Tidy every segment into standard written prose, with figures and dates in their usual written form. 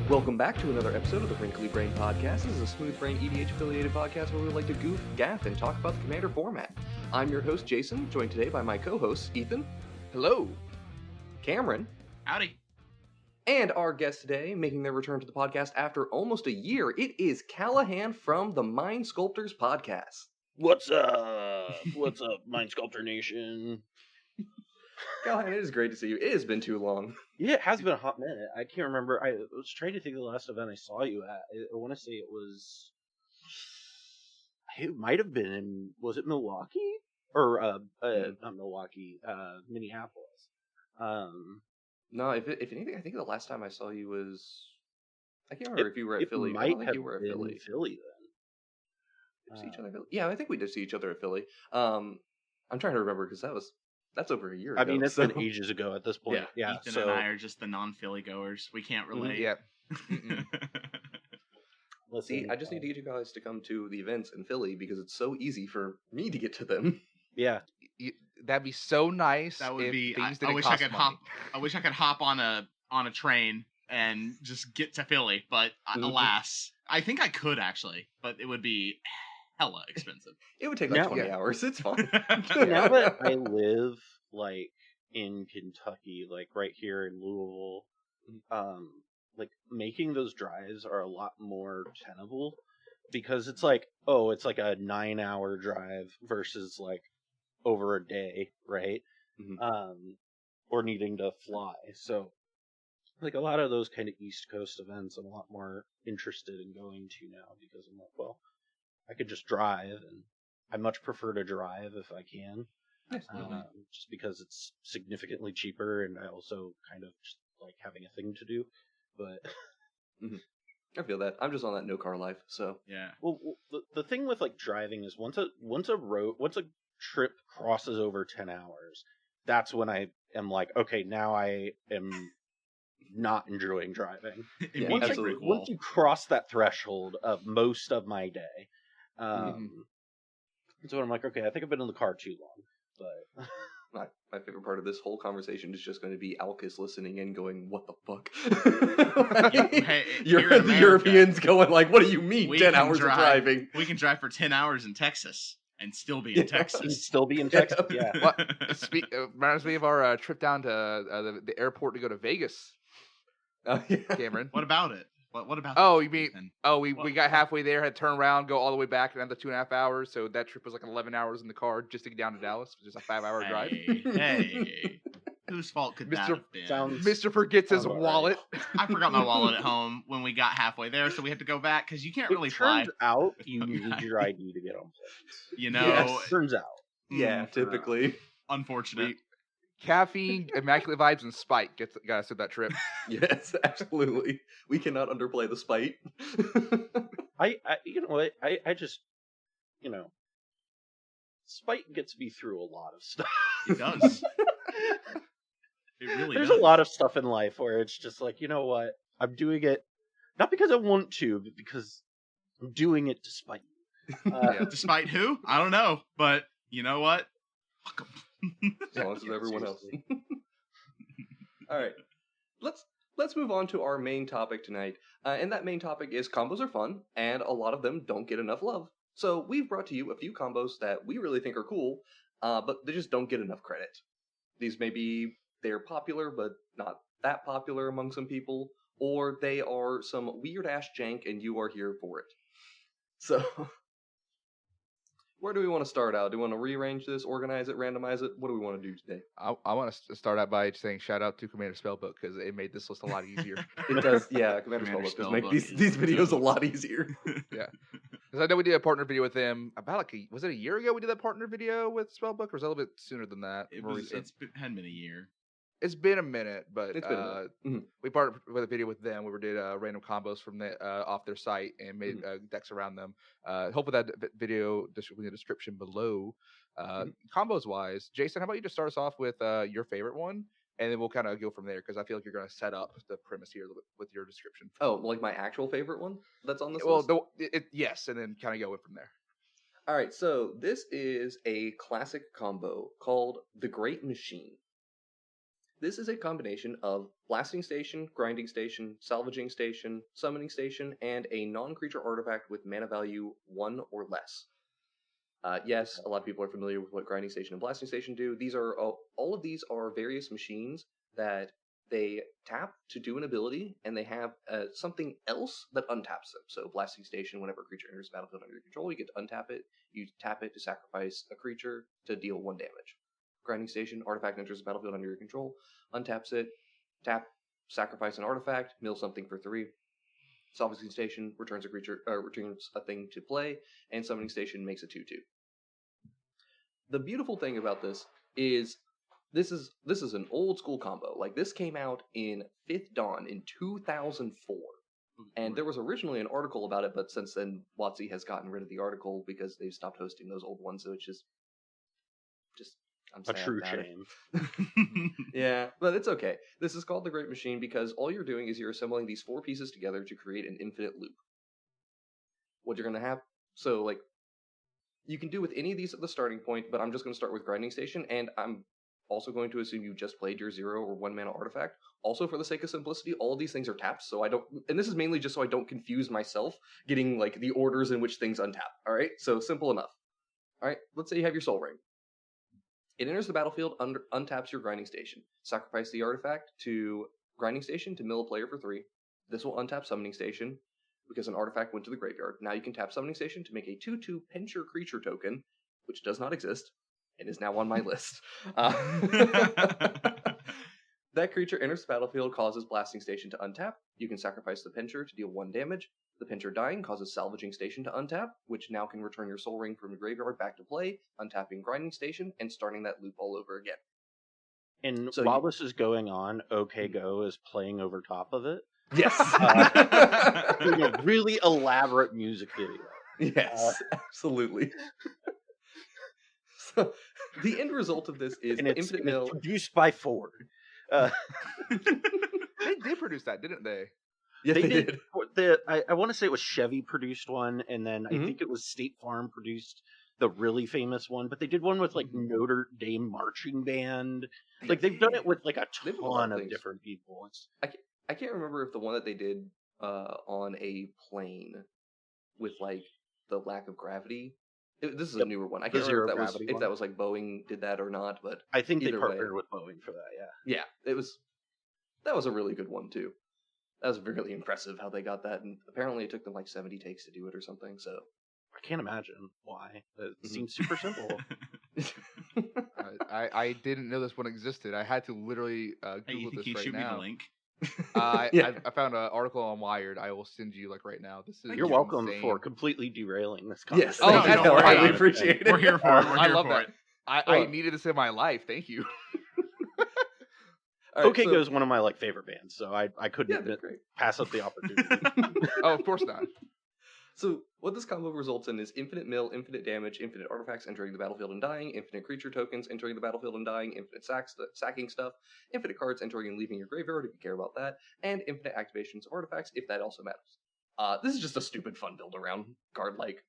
Welcome back to another episode of the Wrinkly Brain Podcast. This is a Smooth Brain EDH affiliated podcast where we like to goof, gaff, and talk about the Commander format. I'm your host, Jason, joined today by my co-hosts, Ethan. Hello. Cameron. Howdy. And our guest today, making their return to the podcast after almost a year, it is Callahan from the Mind Sculptors podcast. What's up? What's up, Mind Sculptor Nation? Callahan, it is great to see you. It has been too long. Yeah, it has been a hot minute. I can't remember. I was trying to think of the last event I saw you at. I want to say it was... It might have been in... Was it Milwaukee? Or, not Milwaukee, Minneapolis. No, if anything, I think the last time I saw you was... I can't remember if you were at Philly. Might I don't think have you were at been Philly. Philly then. Did we see each other at Philly? Yeah, I think we did see each other at Philly. I'm trying to remember because that's over a year ago. I mean, it's been ages ago at this point. Yeah, Ethan and I are just the non-Philly goers. We can't relate. Yeah. Listen, See, I just need you guys to come to the events in Philly because it's so easy for me to get to them. Yeah. That'd be so nice. That would if be. things I didn't wish cost I could money. hop. I wish I could hop on a train and just get to Philly, but alas, I think I could actually, but it would be hella expensive. It would take like Now- 20 hours. It's fine. Now that I live, like, in Kentucky, like, right here in Louisville, like, making those drives are a lot more tenable, because it's like, oh, it's like a 9-hour drive versus, like, over a day, right? Mhm. Or needing to fly. So, like, a lot of those kind of East Coast events I'm a lot more interested in going to now, because I'm like, well, I could just drive, and I much prefer to drive if I can. Absolutely. Just because it's significantly cheaper, and I also kind of just like having a thing to do. But I feel that. I'm just on that no car life, so. Yeah. well, the thing with like driving is once a trip crosses over 10 hours, that's when I am like, okay, now I am not enjoying driving. Yeah, Once absolutely. Once you cross that threshold of most of my day, so I'm like, okay, I think I've been in the car too long. But My favorite part of this whole conversation is just going to be Alcus listening in going, what the fuck? Hey, here in The America, Europeans going like, what do you mean we 10 can hours of driving? We can drive for 10 hours in Texas and still be in Texas. still be in Texas, yeah. What? Reminds me of our trip down to the airport to go to Vegas, Yeah. Cameron. What about it? What about? Oh, that, you mean? Ethan? Oh, we got halfway there, had to turn around, go all the way back, another 2.5 hours. So that trip was like 11 hours in the car just to get down to Dallas. It was just a 5-hour drive. Hey, whose fault could that have been? Mr. forgets his Sounds all right. wallet. I forgot my wallet at home when we got halfway there, so we had to go back because you can't really It fly. turns out with you no need guide. your ID to get on planes. You know, Yes. Turns out. Yeah, typically. unfortunate. Caffeine, immaculate vibes, and spite got us through that trip. Yes, absolutely. We cannot underplay the spite. I you know what? I just, you know, spite gets me through a lot of stuff. It does. It really There's does. a lot of stuff in life where it's just like, you know what? I'm doing it not because I want to, but because I'm doing it despite you. Despite who? I don't know, but you know what? Fuck 'em. As long as it's everyone else. Seriously. All right. Let's move on to our main topic tonight. And that main topic is combos are fun, and a lot of them don't get enough love. So we've brought to you a few combos that we really think are cool, but they just don't get enough credit. These they're popular, but not that popular among some people, or they are some weird-ass jank and you are here for it. So, where do we want to start out? Do we want to rearrange this, organize it, randomize it? What do we want to do today? I want to start out by saying shout out to Commander Spellbook because it made this list a lot easier. It does, yeah, Commander Commander Spellbook does make Spellbook these is videos a dope. lot easier. Because I know we did a partner video with them about was it a year ago we did that partner video with Spellbook, or was it a little bit sooner than that? More recent? Hadn't been a year. It's been a minute, but It's been a minute. we partnered with a video with them. We did random combos from off their site and made decks around them. Hopefully that video in the description below. Combos wise, Jason, how about you just start us off with your favorite one, and then we'll kind of go from there because I feel like you're going to set up the premise here with your description. Oh, like my actual favorite one that's on this Well, list? yes, and then kind of go in from there. All right, so this is a classic combo called the Great Machine. This is a combination of Blasting Station, Grinding Station, Salvaging Station, Summoning Station, and a non-creature artifact with mana value 1 or less. Yes, a lot of people are familiar with what Grinding Station and Blasting Station do. These are all of these are various machines that they tap to do an ability, and they have something else that untaps them. So Blasting Station, whenever a creature enters the battlefield under your control, you get to untap it. You tap it to sacrifice a creature to deal 1 damage. Grinding Station, artifact enters the battlefield under your control, untaps it, tap, sacrifice an artifact, mill something for 3. Salvaging Station returns a thing to play, and Summoning Station makes a 2/2. The beautiful thing about this is this is an old school combo. Like, this came out in 5th Dawn in 2004. And there was originally an article about it, but since then WotC has gotten rid of the article because they've stopped hosting those old ones, so it's just I'm sad A true about shame. it. Yeah, but it's okay. This is called the Great Machine because all you're doing is you're assembling these 4 pieces together to create an infinite loop. What you're going to have, so like, you can do with any of these at the starting point, but I'm just going to start with Grinding Station, and I'm also going to assume you just played your 0 or 1 mana artifact. Also, for the sake of simplicity, all of these things are taps, so I don't, and this is mainly just so I don't confuse myself getting like the orders in which things untap. Alright, so simple enough. Alright, let's say you have your Soul Ring. It enters the battlefield, untaps your Grinding Station. Sacrifice the artifact to Grinding Station to mill a player for 3. This will untap Summoning Station because an artifact went to the graveyard. Now you can tap Summoning Station to make a 2/2 Pincher creature token, which does not exist, and is now on my list. That creature enters the battlefield, causes Blasting Station to untap. You can sacrifice the Pincher to deal 1 damage. The Pincher dying causes Salvaging Station to untap, which now can return your Soul Ring from the graveyard back to play, untapping Grinding Station, and starting that loop all over again. And So while this is going on, OK Go is playing over top of it. Yes! Doing a really elaborate music video. Yes, absolutely. So, the end result of this is Infinite Mill. It's produced by Ford. They did produce that, didn't they? Yes, they did. I want to say it was Chevy produced one, and then I think it was State Farm produced the really famous one. But they did one with like Notre Dame marching band. Like they've done it with like a ton of different people. I can't remember if the one that they did on a plane with like the lack of gravity. This is a newer one. I can't remember if that was like Boeing did that or not, but I think they partnered with Boeing for that. Yeah, that was a really good one too. That was really impressive how they got that, and apparently it took them like 70 takes to do it or something. So I can't imagine why. It seems super simple. I didn't know this one existed. I had to literally Google this right now. Shoot me the link. I found an article on Wired. I will send you like right now. This is You're welcome insane. for completely derailing this conversation. Yes, thank you. No, I really appreciate it. We're here for it. I love that. I needed this in my life. Thank you. Right, OK Go is one of my like favorite bands, so I couldn't pass up the opportunity. Oh, of course not. So what this combo results in is infinite mill, infinite damage, infinite artifacts entering the battlefield and dying, infinite creature tokens entering the battlefield and dying, infinite sacking stuff, infinite cards entering and leaving your graveyard if you care about that, and infinite activations of artifacts if that also matters. This is just a stupid fun build around card. Like,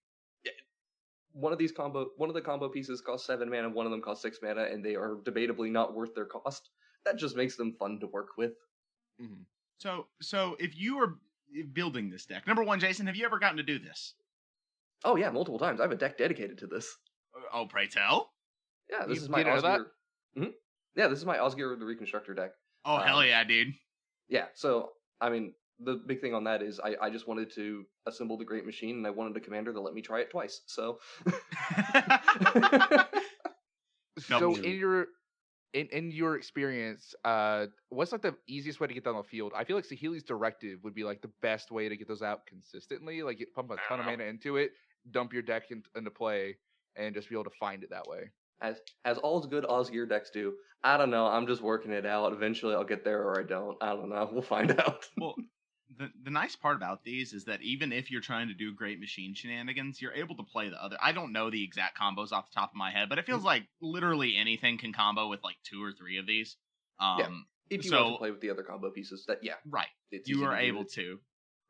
one of the combo pieces costs 7 mana, one of them costs 6 mana, and they are debatably not worth their cost. That just makes them fun to work with. Mm-hmm. So if you were building this deck, number one, Jason, have you ever gotten to do this? Oh yeah, multiple times. I have a deck dedicated to this. Oh, pray tell. Yeah, this is my Osgir. Yeah, this is my Osgir the Reconstructor deck. Oh hell yeah, dude. Yeah, so I mean, the big thing on that is I just wanted to assemble the Great Machine, and I wanted a commander to let me try it twice. So, so in your experience, what's like the easiest way to get down the field? I feel like Saheeli's Directive would be like the best way to get those out consistently. Like, pump a ton of mana into it, dump your deck into play, and just be able to find it that way. As all good Osgir decks do. I don't know. I'm just working it out. Eventually, I'll get there, or I don't. I don't know. We'll find out. Well, the nice part about these is that even if you're trying to do Great Machine shenanigans, you're able to play the other. I don't know the exact combos off the top of my head, but it feels like literally anything can combo with like 2 or 3 of these. If you want to play with the other combo pieces, right, you are able to.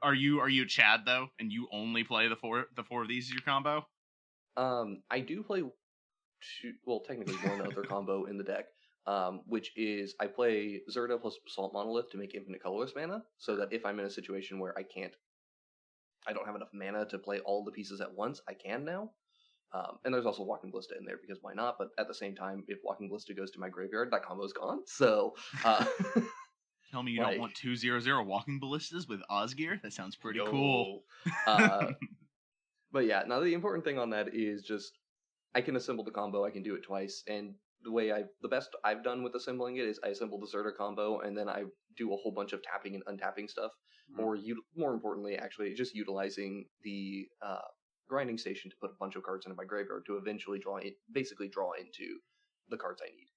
Are you Chad though, and you only play the four of these as your combo? I do play technically one other combo in the deck. which is I play Zerda plus Basalt Monolith to make infinite colorless mana, so that if I'm in a situation where I don't have enough mana to play all the pieces at once, I can now. And there's also Walking Ballista in there because why not? But at the same time, if Walking Ballista goes to my graveyard, that combo's gone. So, Tell me you don't want 2/0 Walking Ballistas with Osgear? That sounds pretty yo. cool. But yeah, now the important thing on that is just I can assemble the combo. I can do it twice, and the best I've done with assembling it is I assemble the Zerda combo, and then I do a whole bunch of tapping and untapping stuff, or more importantly, actually just utilizing the grinding station to put a bunch of cards into my graveyard to eventually draw into the cards I need.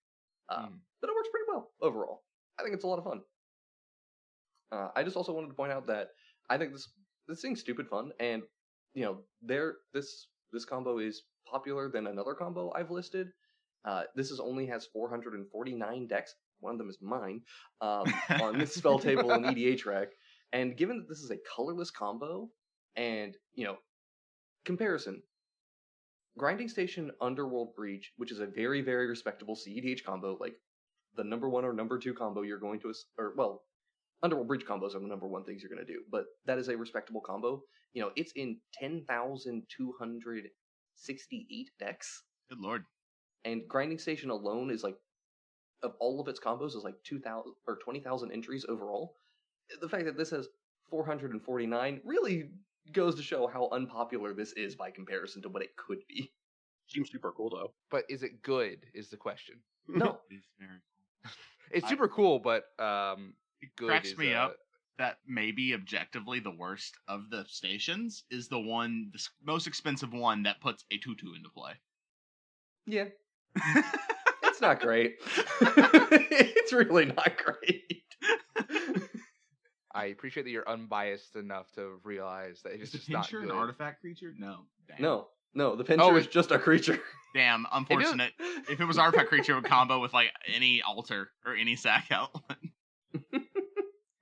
But it works pretty well overall. I think it's a lot of fun. I just also wanted to point out that I think this thing's stupid fun, and this combo is popular than another combo I've listed. This only has 449 decks. One of them is mine on this spell table and EDH rack. And given that this is a colorless combo, and comparison, Grinding Station, Underworld Breach, which is a very, very respectable CEDH combo, like the number 1 or number 2 combo you're going to, Underworld Breach combos are the number 1 things you're going to do, but that is a respectable combo. It's in 10,268 decks. Good lord. And Grinding Station alone is of all of its combos, is 2,000 or 20,000 entries overall. The fact that this has 449 really goes to show how unpopular this is by comparison to what it could be. Seems super cool though. But is it good? Is the question. No, It's very cool. It's super cool, but It good cracks is, me up that maybe objectively the worst of the stations is the most expensive one that puts a 2/2 into play. Yeah. It's not great. It's really not great. I appreciate that you're unbiased enough to realize that it's Is the just not Pincher good. an artifact creature? No. Damn. No, the Pincher is it's just a creature. Damn, unfortunate. If it was artifact creature, it would combo with any altar or any sack outline.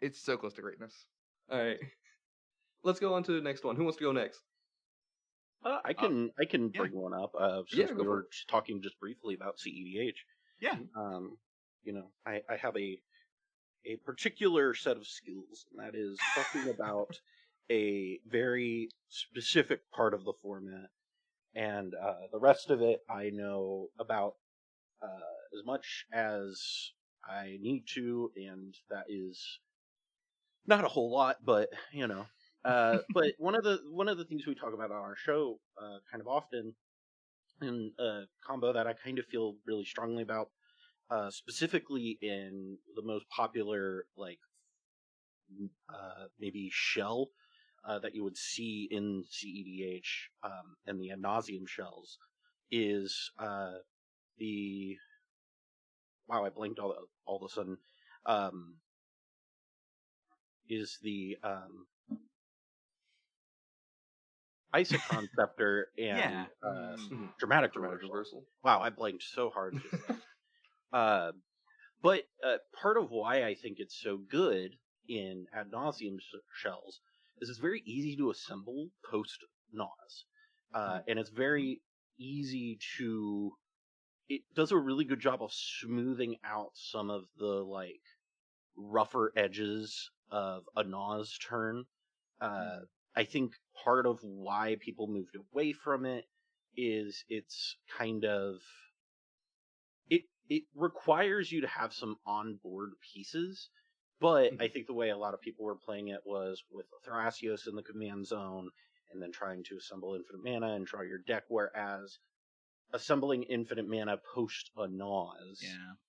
It's so close to greatness. All right. Let's go on to the next one. Who wants to go next? I can bring one up since we were talking just briefly about CEDH. Yeah. I have a particular set of skills, and that is talking about a very specific part of the format, and the rest of it I know about as much as I need to, and that is not a whole lot, but but one of the things we talk about on our show kind of often, and a combo that I kind of feel really strongly about, specifically in the most popular maybe shell that you would see in CEDH and the ad nauseam shells, is the I blinked all of a sudden. Is the Isoconceptor and dramatic reversal. Wow, I blanked so hard. But part of why I think it's so good in ad nauseam shells is it's very easy to assemble post Naws, and it's very easy to. It does a really good job of smoothing out some of the rougher edges of a Naws turn. I think part of why people moved away from it is it's kind of it requires you to have some on-board pieces, but I think the way a lot of people were playing it was with Thrasios in the command zone, and then trying to assemble infinite mana and draw your deck, whereas assembling infinite mana post a Naws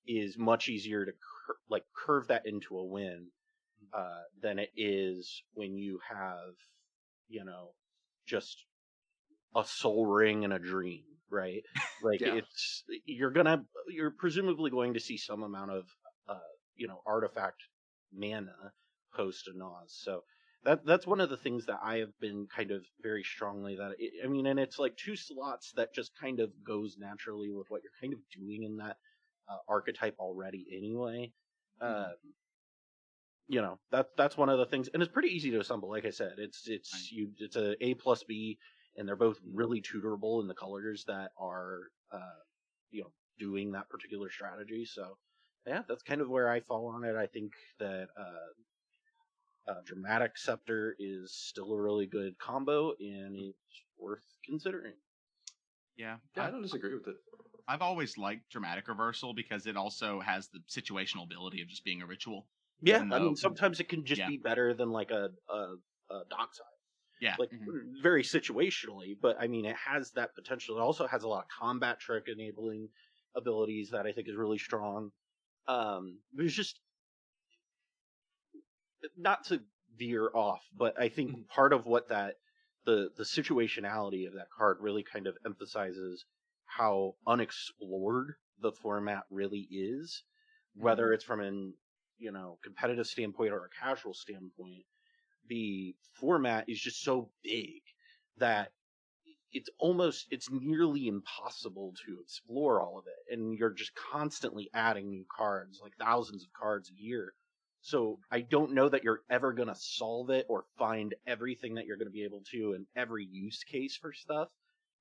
is much easier to curve that into a win than it is when you have, just a Soul Ring and a Dream, right? You're presumably going to see some amount of, artifact mana post a Naws. So that's one of the things that I have been kind of very strongly and it's 2 slots that just kind of goes naturally with what you're kind of doing in that archetype already anyway. That's one of the things, and it's pretty easy to assemble. Like I said, it's a A plus B, and they're both really tutorable in the colors that are doing that particular strategy. So yeah, that's kind of where I fall on it. I think that Dramatic Scepter is still a really good combo, and it's worth considering. Yeah, I don't disagree with it. I've always liked Dramatic Reversal because it also has the situational ability of just being a ritual. Yeah, Even I though- mean, sometimes it can just Yeah. be better than like a dockside. Yeah. Like very situationally, but I mean, it has that potential. It also has a lot of combat trick enabling abilities that I think is really strong. There's just not to veer off, but I think part of what that the situationality of that card really kind of emphasizes how unexplored the format really is, whether it's from an competitive standpoint or a casual standpoint. The format is just so big that it's nearly impossible to explore all of it, and you're just constantly adding new cards, like thousands of cards a year. So I don't know that you're ever going to solve it or find everything that you're going to be able to in every use case for stuff.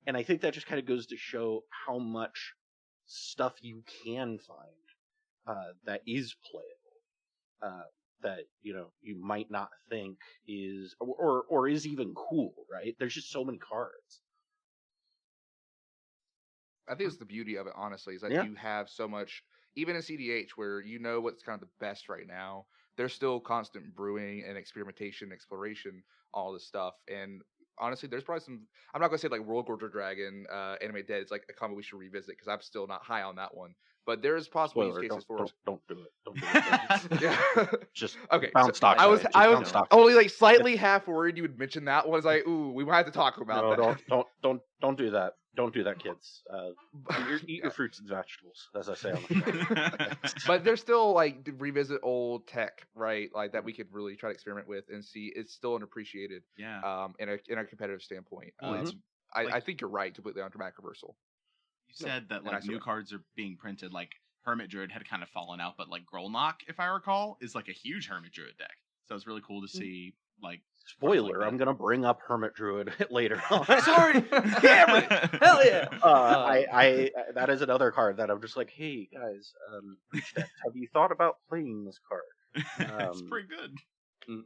And I think that just kind of goes to show how much stuff you can find that is playable, that you might not think is or is even cool, right? There's just so many cards. I think it's the beauty of it, honestly, is that Yeah. you have so much, even in CDH, where you know what's kind of the best right now. There's still constant brewing and experimentation, exploration, all this stuff. And honestly, there's probably some. I'm not gonna say like World Gorger Dragon, Anime Dead. It's like a combo we should revisit because I'm still not high on that one. But there's possible Spoiler, use cases for. don't do it. Don't do it. Yeah. Just Okay. bounce stock. I was bounce stock. only like slightly half worried you would mention that one. I was like, ooh, we might have to talk about that. Don't do that. Don't do that, kids. Eat your fruits and vegetables, as I say on the show. But there's still like to revisit old tech, right? Like that we could really try to experiment with and see it's still unappreciated. Yeah. In a competitive standpoint. Well, I think you're right completely on Dramatic Reversal. You said that and like new IsoRev. cards are being printed. Like Hermit Druid had kind of fallen out, but like Grolnock, if I recall, is like a huge Hermit Druid deck. So it's really cool to see like. Spoiler, like I'm gonna bring up Hermit Druid later on. Sorry, damn it! Hell yeah! I that is another card that I'm just like, hey guys, Breach Deck, have you thought about playing this card? It's pretty good. Oh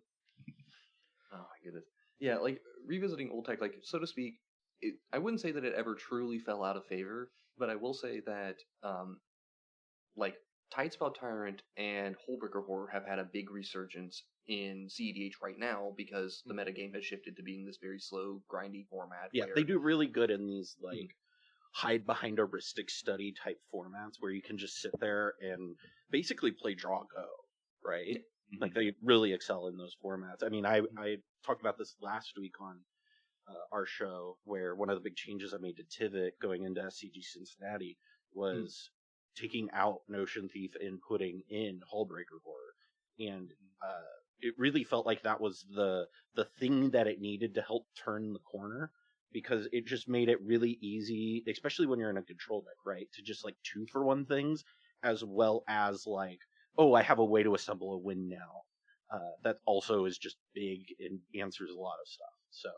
my goodness. Yeah, like revisiting old tech, like so to speak, I wouldn't say that it ever truly fell out of favor, but I will say that like Tidespell Tyrant and Hullbreaker Horror have had a big resurgence in CEDH right now because the metagame has shifted to being this very slow, grindy format. Yeah, where, they do really good in these like hide behind a heuristic study type formats where you can just sit there and basically play draw go, right? Like they really excel in those formats. I mean, I talked about this last week on our show where one of the big changes I made to Tivit going into SCG Cincinnati was taking out Notion Thief and putting in Hullbreaker Horror, and it really felt like that was the thing that it needed to help turn the corner, because it just made it really easy, especially when you're in a control deck, right, to just like 2-for-1 things, as well as like, oh, I have a way to assemble a win now. That also is just big and answers a lot of stuff. So,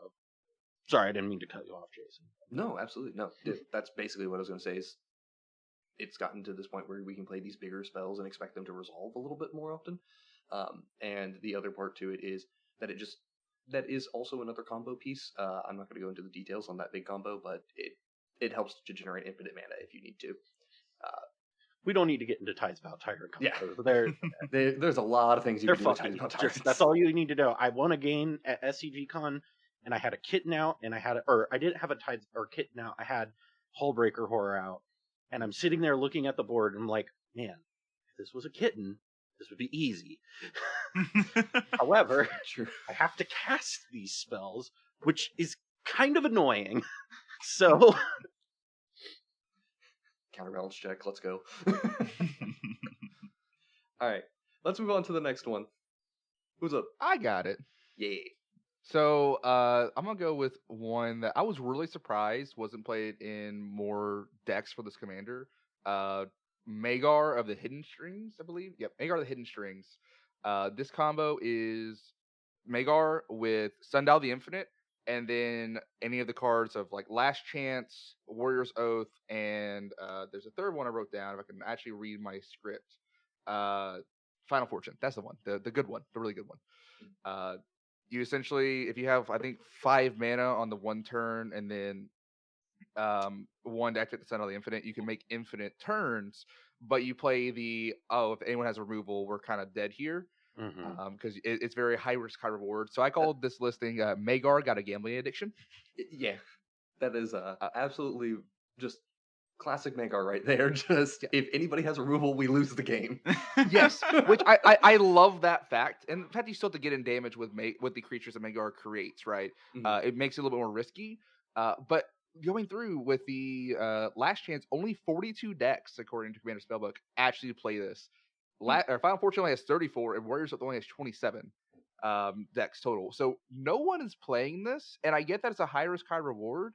sorry, I didn't mean to cut you off, Jason. No, absolutely no. That's basically what I was going to say. Is it's gotten to this point where we can play these bigger spells and expect them to resolve a little bit more often. And the other part to it is that that is also another combo piece. I'm not going to go into the details on that big combo, but it helps to generate infinite mana if you need to. We don't need to get into Tidespell Tyrant. Yeah. There's a lot of things you they're can do with fun. Tidespell Tyrants. That's all you need to know. I won a game at SCG Con, and I had a kitten out, and I didn't have a kitten out. I had Hullbreaker Horror out, and I'm sitting there looking at the board, and I'm like, man, if this was a kitten, this would be easy. However, True. I have to cast these spells, which is kind of annoying. So, Counterbalance check. Let's go. All right. Let's move on to the next one. Who's up? I got it. Yeah. So I'm gonna go with one that I was really surprised wasn't played in more decks for this commander. Magar of the Hidden Strings, I believe. Yep, Magar of the Hidden Strings. This combo is Magar with Sundial the Infinite, and then any of the cards of like Last Chance, Warrior's Oath, and there's a third one I wrote down if I can actually read my script. Final Fortune. That's the one, the good one, the really good one. You essentially, if you have, I think, 5 mana on the one turn, and then 1 to activate the Sun of the Infinite, you can make infinite turns. But you play if anyone has removal, we're kind of dead here. Because it's very high risk, high reward. So I called this listing Magar got a gambling addiction. Yeah, that is absolutely just classic Magar right there. Just if anybody has removal, we lose the game. Yes, which I love that fact, and the fact you still have to get in damage with the creatures that Magar creates, right? It makes it a little bit more risky. But going through with the last chance, only 42 decks, according to Commander Spellbook, actually play this. Final Fortune only has 34, and Warriors only has 27 decks total. So no one is playing this, and I get that it's a high risk, high reward,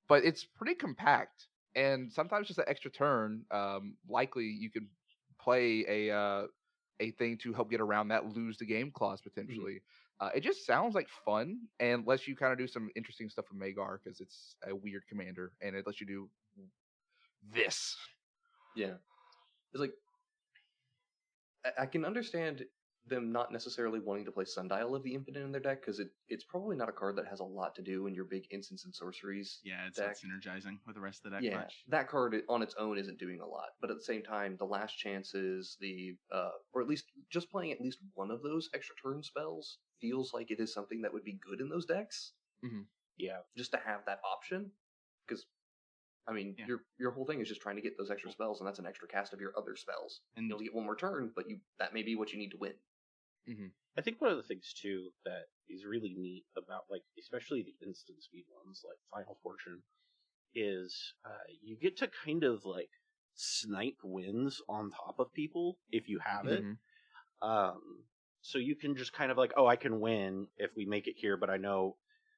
but it's pretty compact. And sometimes just an extra turn, likely you could play a thing to help get around that lose the game clause potentially. It just sounds like fun, and lets you kind of do some interesting stuff from Magar because it's a weird commander, and it lets you do this. Yeah, it's like I can understand them not necessarily wanting to play Sundial of the Infinite in their deck, because it's probably not a card that has a lot to do in your big instants and sorceries. Yeah, it's deck. not synergizing with the rest of the deck Yeah, much. that card on its own isn't doing a lot, but at the same time, the last chances, or at least just playing at least one of those extra turn spells feels like it is something that would be good in those decks. Yeah, just to have that option, because I mean, your whole thing is just trying to get those extra spells, and that's an extra cast of your other spells. And you'll get one more turn, but that may be what you need to win. I think one of the things too that is really neat about, like, especially the instant speed ones like Final Fortune, is you get to kind of like snipe wins on top of people if you have it. So you can just kind of like, I can win if we make it here, but I know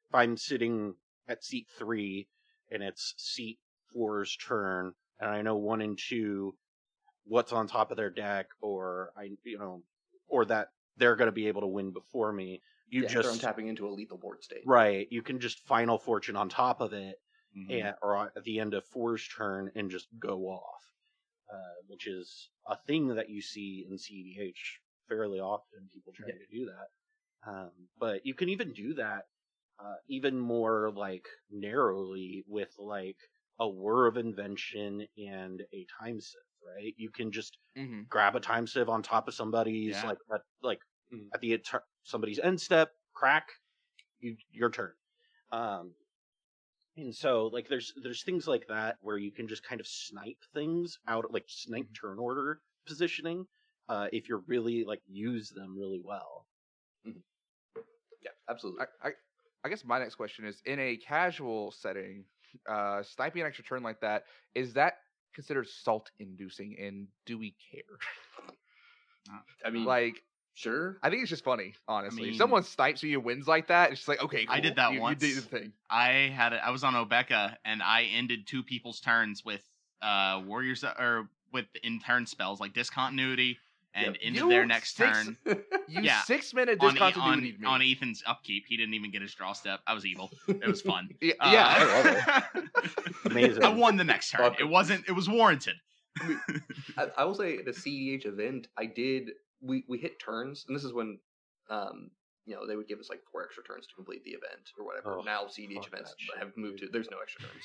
if I'm sitting at seat 3 and it's seat 4's turn, and I know 1 and 2 what's on top of their deck, or or that they're going to be able to win before me. They're tapping into a lethal board state. Right. You can just Final Fortune on top of it, or at the end of 4's turn, and just go off, which is a thing that you see in CEDH fairly often, people trying to do that. But you can even do that even more like narrowly with like a Whir of Invention and a Time Sieve, right? You can just grab a Time Sieve on top of somebody's at the somebody's end step, crack, your turn. And so like there's things like that where you can just kind of snipe things out, like snipe turn order positioning, if you're really like use them really well. Yeah, absolutely. I guess my next question is, in a casual setting, sniping an extra turn like that, is that considered salt inducing, and do we care? I mean, like, sure. I think it's just funny, honestly. I mean, if someone snipes you and wins like that, it's just like, okay, cool. I did that once. You did the thing. I was on Obeka, and I ended 2 people's turns with warriors, or with in-turn spells like Discontinuity, and into their next turn. 6 minute discontinuity on Ethan's upkeep. He didn't even get his draw step. I was evil. It was fun. I love it. Amazing. I won the next turn. It was warranted. I will say the CEDH event, we hit turns, and this is when they would give us like 4 extra turns to complete the event or whatever. Now CEDH events have moved to there's no extra turns.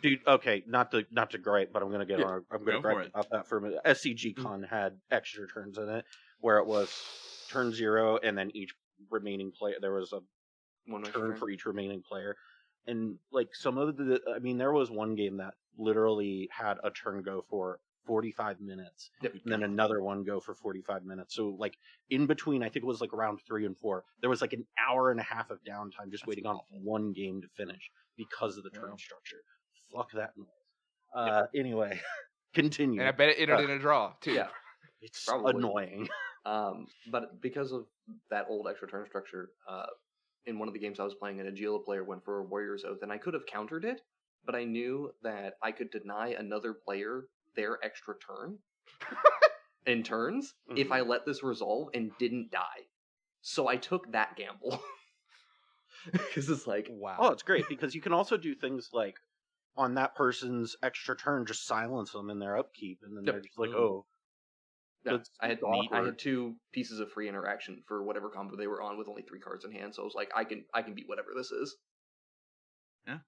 Dude, okay, not to gripe, but I'm gonna gripe about that for a minute. SCG Con had extra turns in it, where it was turn 0, and then each remaining player, there was a turn for each remaining player, and like some of there was one game that literally had a turn go for 45 minutes, and then another one go for 45 minutes. So like in between, I think it was like round 3 and 4, there was like an hour and a half of downtime just waiting on one game to finish because of the turn structure. Fuck that noise. Anyway, continue. And I bet it ended in a draw too. Yeah, it's probably annoying. But because of that old extra turn structure, in one of the games I was playing, an Agila player went for a Warrior's Oath, and I could have countered it, but I knew that I could deny another player their extra turn in turns if I let this resolve and didn't die. So I took that gamble. Because it's like, wow. Oh, it's great, because you can also do things like on that person's extra turn, just silence them in their upkeep, and then they're just like, Yeah, That's I had awkward. 2 pieces of free interaction for whatever combo they were on with only 3 cards in hand. So I was like, I can beat whatever this is. Yeah.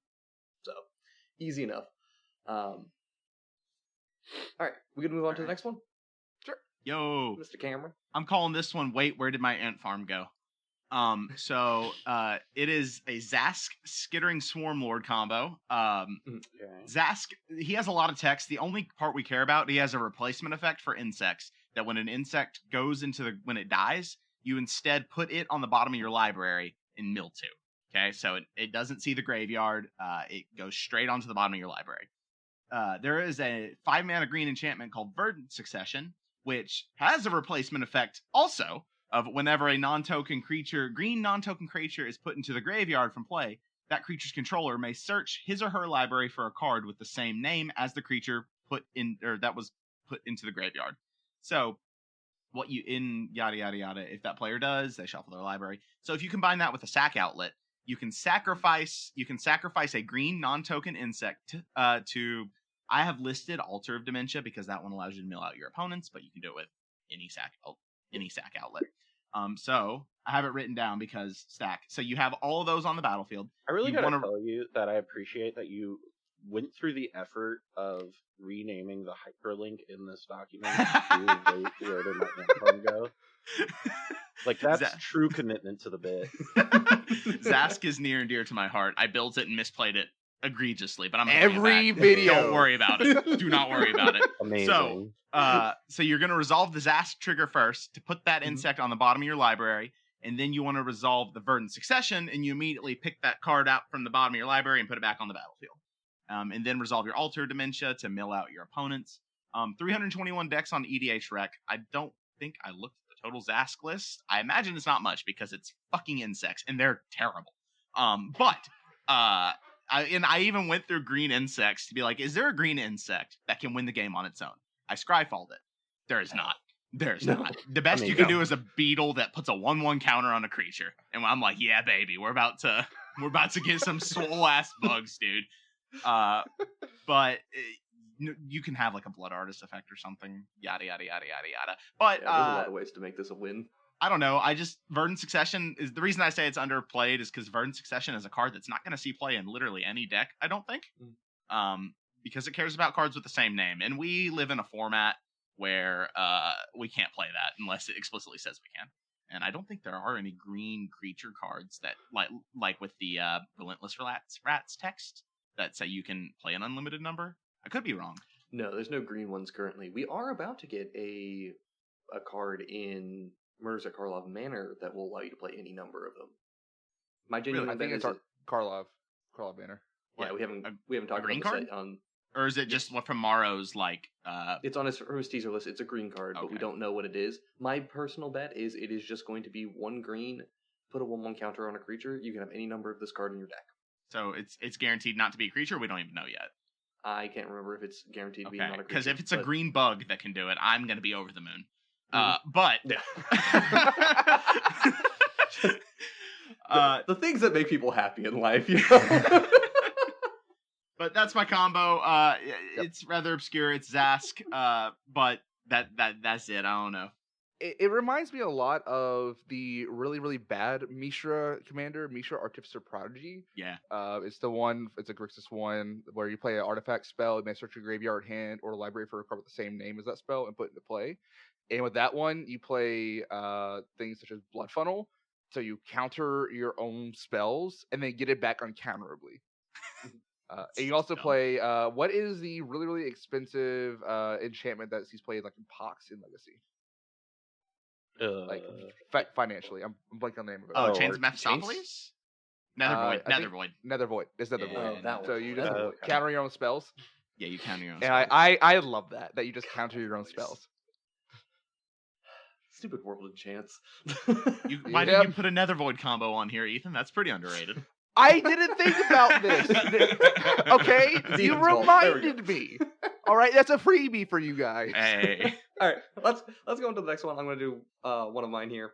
So easy enough. All right, we gonna move on to the next one, Yo, Mr. Cameron. I'm calling this one. Wait, where did my ant farm go? It is a Zask Skittering Swarm Lord combo. Okay. Zask, he has a lot of text. The only part we care about, he has a replacement effect for insects. That when an insect goes when it dies, you instead put it on the bottom of your library in mill 2. Okay, so it doesn't see the graveyard. It goes straight onto the bottom of your library. There is a 5-mana green enchantment called Verdant Succession, which has a replacement effect also of whenever a green non-token creature is put into the graveyard from play, that creature's controller may search his or her library for a card with the same name as the creature that was put into the graveyard. So what you in yada yada yada, if that player does, they shuffle their library. So if you combine that with a sack outlet, you can sacrifice a green non-token insect to I have listed Altar of Dementia because that one allows you to mill out your opponents, but you can do it with any sack outlet. So I have it written down because stack. So you have all of those on the battlefield. I really gotta tell you that I appreciate that you went through the effort of renaming the hyperlink in this document to where did my ant farm go. Like, that's true commitment to the bit. Zask is near and dear to my heart. I built it and misplayed it egregiously, but I'm every video. Don't worry about it. Do not worry about it. Amazing. So you're going to resolve the Zask trigger first to put that insect on the bottom of your library, and then you want to resolve the Verdant Succession, and you immediately pick that card out from the bottom of your library and put it back on the battlefield. And then resolve your Altar Dementia to mill out your opponents. 321 decks on EDH Rec. I don't think I looked at the total Zask list. I imagine it's not much because it's fucking insects, and they're terrible. I even went through green insects to be like, is there a green insect that can win the game on its own? I scryfalled it. There is not. There's not. The best you can do is a beetle that puts a 1/1 counter on a creature. And I'm like, yeah, baby, we're about to get some swole ass bugs, dude. But you can have like a blood artist effect or something. Yada yada yada yada yada. But there's a lot of ways to make this a win. I don't know. Verdant Succession is the reason I say it's underplayed is because Verdant Succession is a card that's not going to see play in literally any deck, I don't think. Because it cares about cards with the same name. And we live in a format where we can't play that unless it explicitly says we can. And I don't think there are any green creature cards that like with the Relentless Rats text that say you can play an unlimited number. I could be wrong. No, there's no green ones currently. We are about to get a card in Murders at Karlov Manor that will allow you to play any number of them. My genuine I think it's Karlov Manor. Yeah, we haven't talked about card? This on. Or is it just from Morrow's It's on his teaser list. It's a green card, but we don't know what it is. My personal bet is it is just going to be 1 green, put a 1/1 counter on a creature. You can have any number of this card in your deck. So it's guaranteed not to be a creature. We don't even know yet. I can't remember if it's guaranteed to be not a creature. Because if it's a green bug that can do it, I'm going to be over the moon. But the things that make people happy in life, you know? But that's my combo. It's rather obscure. It's Zask, but that's it. I don't know. It reminds me a lot of the really, really bad Mishra commander, Mishra Artificer Prodigy. Yeah. It's a Grixis one where you play an artifact spell, you may search your graveyard, hand, or library for a card with the same name as that spell and put it into play. And with that one, you play things such as Blood Funnel, so you counter your own spells and then get it back uncounterably. And you also play what is the really, really expensive enchantment that he's played like in Pox in Legacy? Financially, I'm blanking on the name of it. Oh, Chains of Mephistopheles? Nethervoid. Nethervoid. It's Nethervoid. Yeah, so you just counter your own spells? Yeah, you counter your own spells. And I love that you just counter your own spells. Stupid World Enchants. Why didn't you put a Nethervoid combo on here, Ethan? That's pretty underrated. I didn't think about this. Okay? You reminded me. All right, that's a freebie for you guys. Hey. All right, let's go into the next one. I'm going to do one of mine here.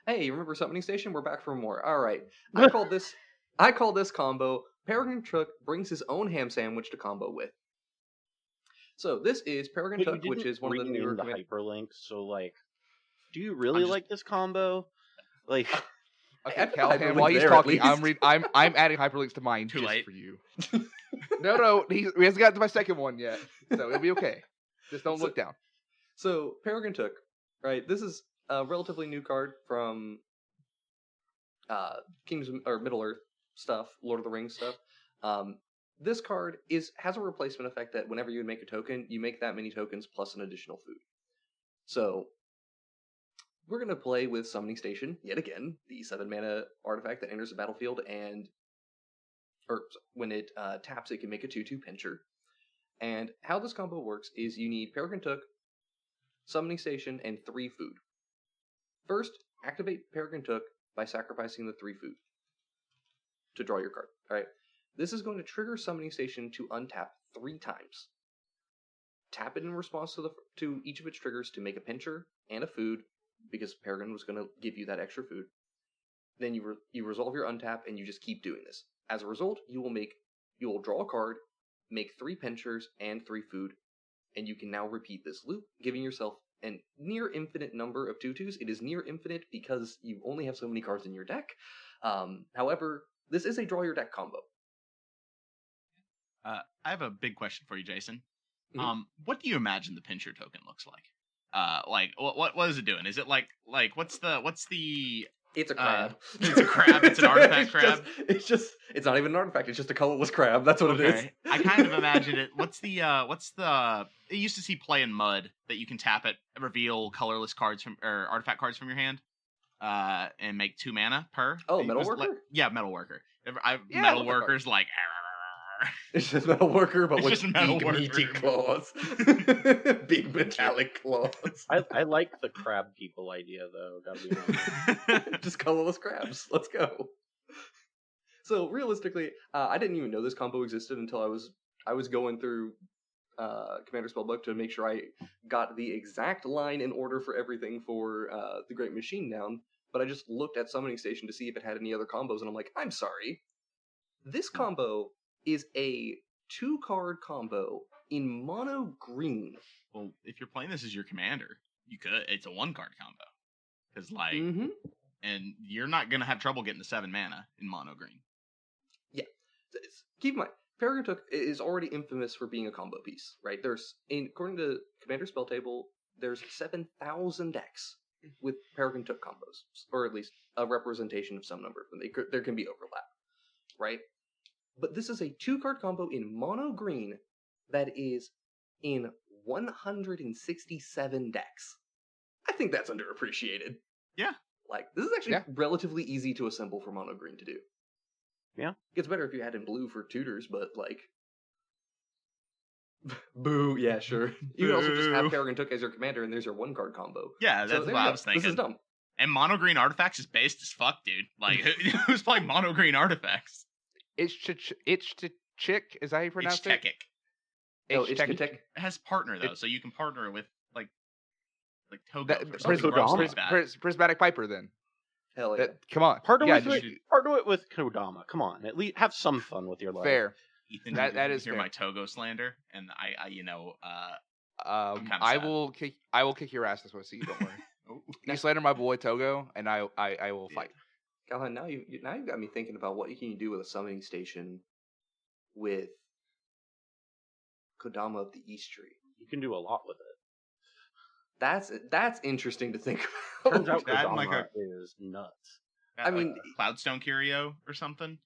Hey, remember Summoning Station? We're back for more. All right. I call this combo Peregrine Truck brings his own ham sandwich to combo with. So this is Peregrine But you Tuck, which didn't is one of the bring newer in the command- hyperlinks, so like, do you really like this combo? Like, Okay, I put the Callahan, hyperlink while he's there, at talking, least. I'm adding hyperlinks to mine Too just late. for you. No, he hasn't got to my second one yet, so it'll be okay. Just don't look down. So Peregrine Took, right? This is a relatively new card from Kingdoms or Middle Earth stuff, Lord of the Rings stuff. This card has a replacement effect that whenever you would make a token, you make that many tokens plus an additional food. So we're going to play with Summoning Station yet again, the 7 mana artifact that enters the battlefield, and when it taps, it can make a 2/2 pincher. And how this combo works is you need Peregrine Took, Summoning Station, and 3 food. First, activate Peregrine Took by sacrificing the 3 food to draw your card. All right. This is going to trigger Summoning Station to untap 3 times. Tap it in response to each of its triggers to make a pincher and a food, because Peregrine was going to give you that extra food. Then you resolve your untap, and you just keep doing this. As a result, you will draw a card, make 3 pinchers and 3 food, and you can now repeat this loop, giving yourself a near infinite number of 2/2s. It is near infinite because you only have so many cards in your deck. However, this is a draw your deck combo. I have a big question for you, Jason. Mhm. What do you imagine the pincher token looks like? Like what is it doing? Is it like what's the It's a crab. It's a crab. It's an artifact crab. It's not even an artifact. It's just a colorless crab. That's what it is. I kind of imagine it. What's the I used to see play in Mud that you can tap it, reveal colorless cards or artifact cards from your hand, and make 2 mana per. Oh, Metal Worker? Metal Worker. Yeah, Metal what the Worker's like. It's just Metal Worker, but It's with just a Metal big Worker. meaty claws. Big metallic claws. I like the crab people idea though. Gotta be honest. Just colorless crabs. Let's go. So realistically, I didn't even know this combo existed until I was going through Commander Spellbook to make sure I got the exact line in order for everything for the Great Machine down. But I just looked at Summoning Station to see if it had any other combos, and I'm like, I'm sorry. This combo is a 2-card combo in mono green. Well, if you're playing this as your commander, you could. It's a 1-card combo because and you're not gonna have trouble getting the 7 mana in mono green. Yeah, keep in mind, Peregrine Took is already infamous for being a combo piece, right? According to Commander Spell Table, there's 7,000 decks with Peregrine Took combos, or at least a representation of some number. There can be overlap, right? But this is a 2-card combo in mono green that is in 167 decks. I think that's underappreciated. Yeah. Like, this is actually relatively easy to assemble for mono green to do. Yeah. Gets better if you had in blue for tutors, but like... Boo, yeah, sure. You can also just have Peregrine Took as your commander, and there's your 1-card combo. Yeah, that's what I was thinking. This is dumb. And mono green artifacts is based as fuck, dude. Like, who's playing mono green artifacts? It's Chick. Is that how you pronounce it? It It has partner though, so you can partner with like Togo. Prismatic Piper. Then hell yeah. Come on, partner it with Kodama. Come on, at least have some fun with your life. Fair. Ethan, that is hear fair. my Togo slander, and I will kick your ass this way, so you don't worry. You slander my boy Togo, and I will fight. Callahan, now you've got me thinking about what you can do with a Summoning Station with Kodama of the East Tree. You can do a lot with it. That's interesting to think about. Turns out that Kodama is nuts. I mean, Cloudstone Curio or something.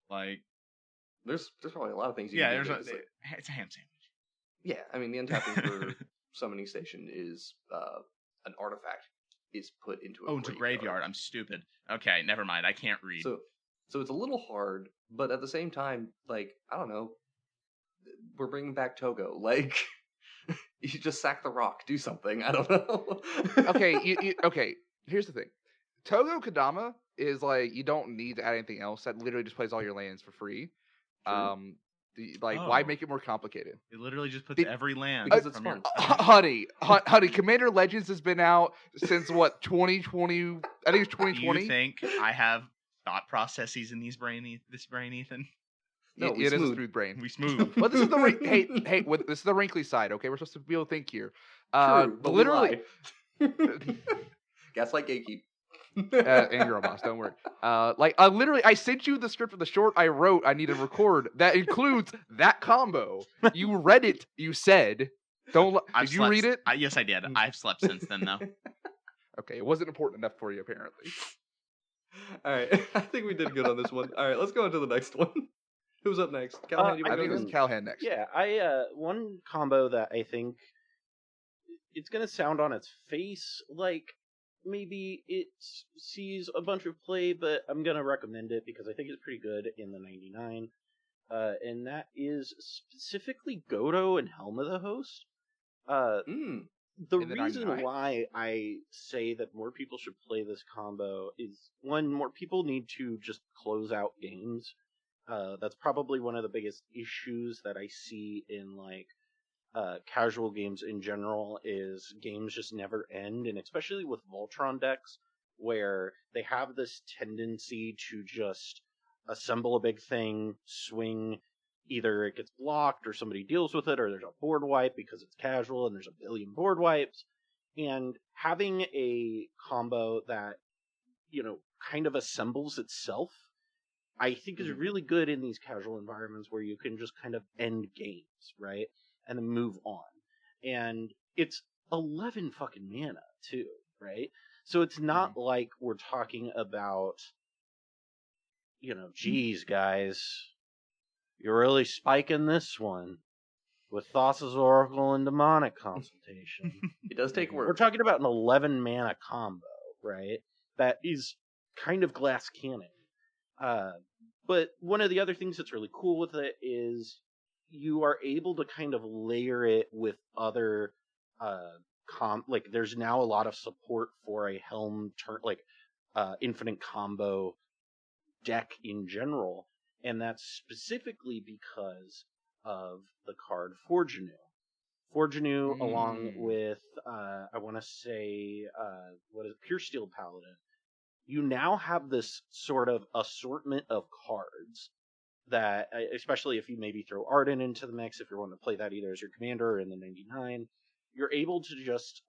Like, there's probably a lot of things you can do. It's a ham sandwich. Yeah, I mean, the untapping for Summoning Station is an artifact is put into a graveyard. I'm stupid. Okay, never mind. I can't read. So it's a little hard, but at the same time, like, I don't know, we're bringing back Togo. Like, you should just sack the rock, do something. I don't know. Okay, okay. Here's the thing: Togo Kodama is like, you don't need to add anything else. That literally just plays all your lands for free. True. Why make it more complicated? It literally just puts every land because it's fun. Honey, Commander Legends has been out since what, 2020? I think it's 2020. Do you think I have thought processes in this brain, Ethan? No, It we is a smooth. smooth brain. We smooth. Well, this is the this is the wrinkly side. Okay, we're supposed to be able to think here. True, but Literally, we lie. Gaslight gatekeep. and you're a boss. Don't worry. I sent you the script of the short I wrote. I need to record that includes that combo. You read it. You said, "Don't." Did you read it? Yes, I did. I've slept since then, though. Okay, it wasn't important enough for you, apparently. All right, I think we did good on this one. All right, let's go on to the next one. Who's up next? Callahan, you I want to think go it was next? Callahan next. Yeah, one combo that I think it's gonna sound on its face like maybe it sees a bunch of play, but I'm gonna recommend it because I think it's pretty good in the 99. And that is specifically Godo and Helm of the Host. The In the reason 99? why I say that more people should play this combo is, one, more people need to just close out games. That's probably one of the biggest issues that I see in casual games in general, is games just never end, and especially with Voltron decks, where they have this tendency to just assemble a big thing, swing, either it gets blocked or somebody deals with it, or there's a board wipe because it's casual and there's a billion board wipes. And having a combo that, kind of assembles itself, I think is really good in these casual environments where you can just kind of end games, right? And then move on. And it's 11 fucking mana, too, right? So it's not like we're talking about, geez, guys, you're really spiking this one with Thassa's Oracle and Demonic Consultation. It does take work. We're talking about an 11 mana combo, right? That is kind of glass cannon. But one of the other things that's really cool with it is you are able to kind of layer it with other there's now a lot of support for a Helm infinite combo deck in general, and that's specifically because of the card Forgenew. Forgenew, along with I want to say Pure Steel Paladin. You now have this sort of assortment of cards that, especially if you maybe throw Arden into the mix, if you're wanting to play that either as your commander or in the 99, you're able to just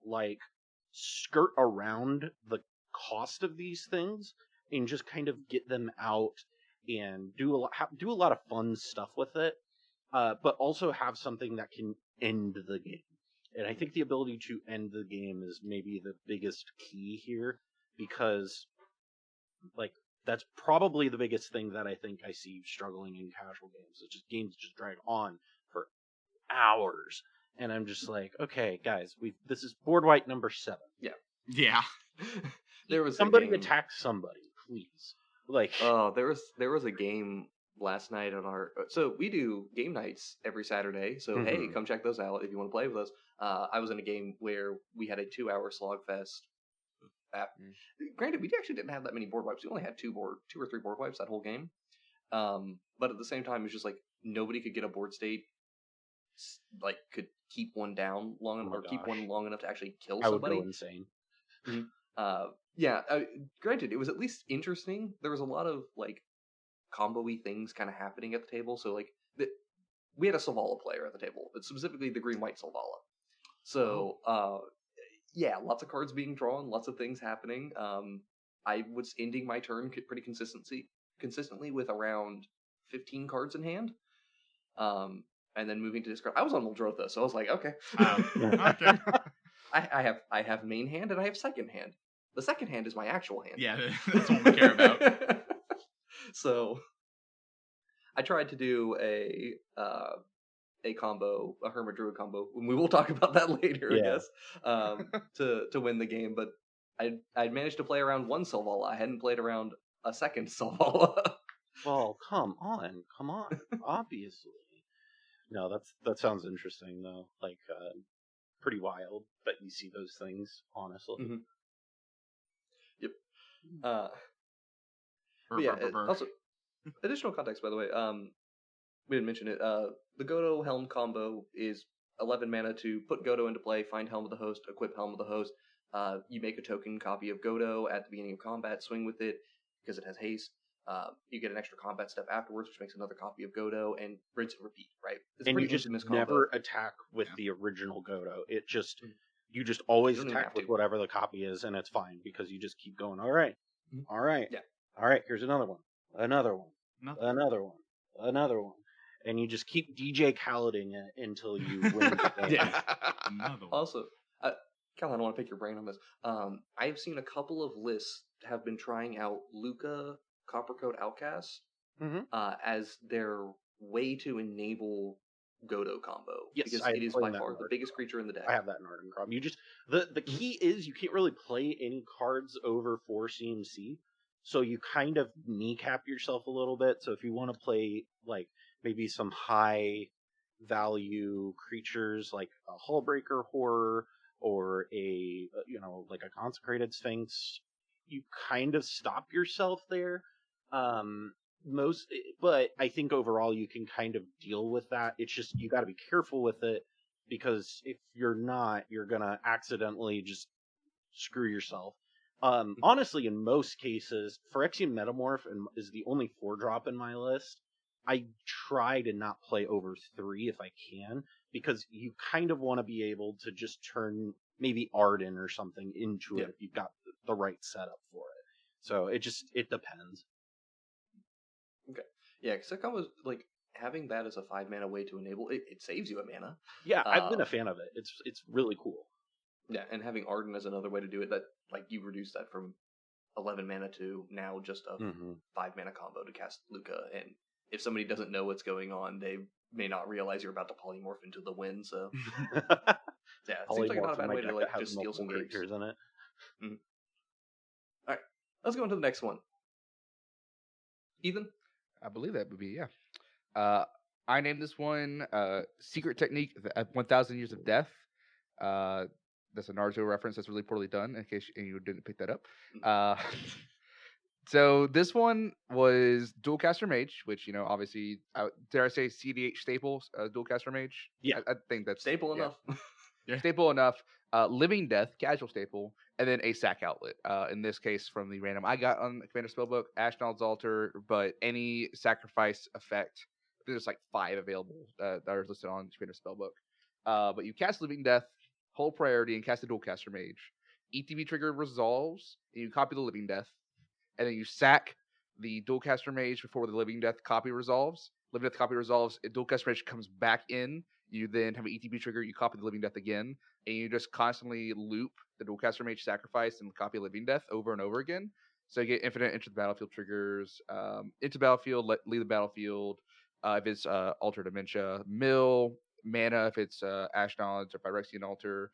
skirt around the cost of these things and just kind of get them out and do a lot of fun stuff with it, but also have something that can end the game. And I think the ability to end the game is maybe the biggest key here, because that's probably the biggest thing that I think I see struggling in casual games. It's just games just drag on for hours, and I'm just like, okay, guys, this is board wipe number 7. Yeah. There was somebody a game. attack somebody, please. There was a game last night on our. So we do game nights every Saturday. So hey, come check those out if you want to play with us. I was in a game where we had a 2-hour slogfest. Granted, we actually didn't have that many board wipes. We only had 2 or 3 board wipes that whole game. But at the same time, it was just nobody could get a board state, could keep one down long enough, or keep one long enough to actually kill somebody. I would go insane. Granted, it was at least interesting. There was a lot of combo-y things kind of happening at the table. So we had a Selvala player at the table, but specifically the green-white Selvala. So lots of cards being drawn, lots of things happening. I was ending my turn pretty consistently with around 15 cards in hand. And then moving to discard. I was on Muldrotha, so I was like, okay. Okay. I have main hand and I have second hand. The second hand is my actual hand. Yeah, that's what we care about. So I tried to do a combo, a Hermit Druid combo. We will talk about that later, I guess, to win the game. But I'd managed to play around one Selvala. I hadn't played around a second Selvala. Well, come on, obviously. No, that sounds interesting though. Pretty wild that you see those things, honestly. Mm-hmm. Yep. Also, additional context, by the way. We didn't mention it. The GodoHelm combo is 11 mana to put Godo into play, find Helm of the Host, equip Helm of the Host. You make a token copy of Godo at the beginning of combat, swing with it because it has haste. You get an extra combat step afterwards, which makes another copy of Godo, and rinse and repeat, right? It's a And you pretty just infamous never combo. attack with the original Godo. It just Mhm. you just always You don't even attack have with to. whatever the copy is, and it's fine because you just keep going. All right, Mhm. all right, Yeah. all right. Here's another one, another one, Nothing. another one, another one, and you just keep DJ Khaleding it until you win the game. Yeah. Another one. Also, Callahan, I want to pick your brain on this. I've seen a couple of lists have been trying out Luca Coppercoat Outcast Mhm. as their way to enable Godo combo. Yes, because I it am is playing by that far in the Arden biggest Crom. creature in the deck. I have that in Arden Crom. You just the key is you can't really play any cards over 4 CMC, so you kind of kneecap yourself a little bit. So if you want to play like maybe some high value creatures like a Hullbreaker Horror or a like a Consecrated Sphinx, you kind of stop yourself there. But I think overall you can kind of deal with that. It's just you got to be careful with it because if you're not, you're gonna accidentally just screw yourself. Honestly, in most cases, Phyrexian Metamorph is the only 4-drop in my list. I try to not play over 3 if I can, because you kind of want to be able to just turn maybe Arden or something into it if you've got the right setup for it. So it depends. Okay. Yeah, because that combo is like having that as a 5-mana way to enable it. It saves you a mana. Yeah, I've been a fan of it. It's really cool. Yeah, and having Arden as another way to do it, that like you reduce that from 11 mana to now just a 5-mana combo to cast Luca. And if somebody doesn't know what's going on, they may not realize you're about to polymorph into the wind. So yeah, it seems like not a bad way to like just steal some games. Creatures in it. Mm-hmm. All right, let's go into the next one. Ethan? I believe that would be, yeah. I named this one Secret Technique, 1,000 Years of Death. That's a Naruto reference that's really poorly done, in case you didn't pick that up. So this one was Dualcaster Mage, which, obviously, dare I say CDH staple, Dualcaster Mage? Yeah. I think that's... Staple enough. Yeah. Staple enough. Living Death, casual staple, and then a sack outlet. In this case, from the random I got on Commander Spellbook, Ashnod's Altar, but any sacrifice effect. I think there's like 5 available that are listed on Commander Spellbook. But you cast Living Death, hold priority, and cast a Dualcaster Mage. ETB trigger resolves, and you copy the Living Death, and then you sack the Dualcaster Mage before the Living Death copy resolves. Living Death copy resolves, Dualcaster Mage comes back in. You then have an ETB trigger, you copy the Living Death again, and you just constantly loop the Dualcaster Mage sacrifice and copy Living Death over and over again. So you get infinite into the battlefield triggers, into battlefield, leave the battlefield, if it's Alter Dementia, mill, mana if it's Ashnod's or Phyrexian Altar.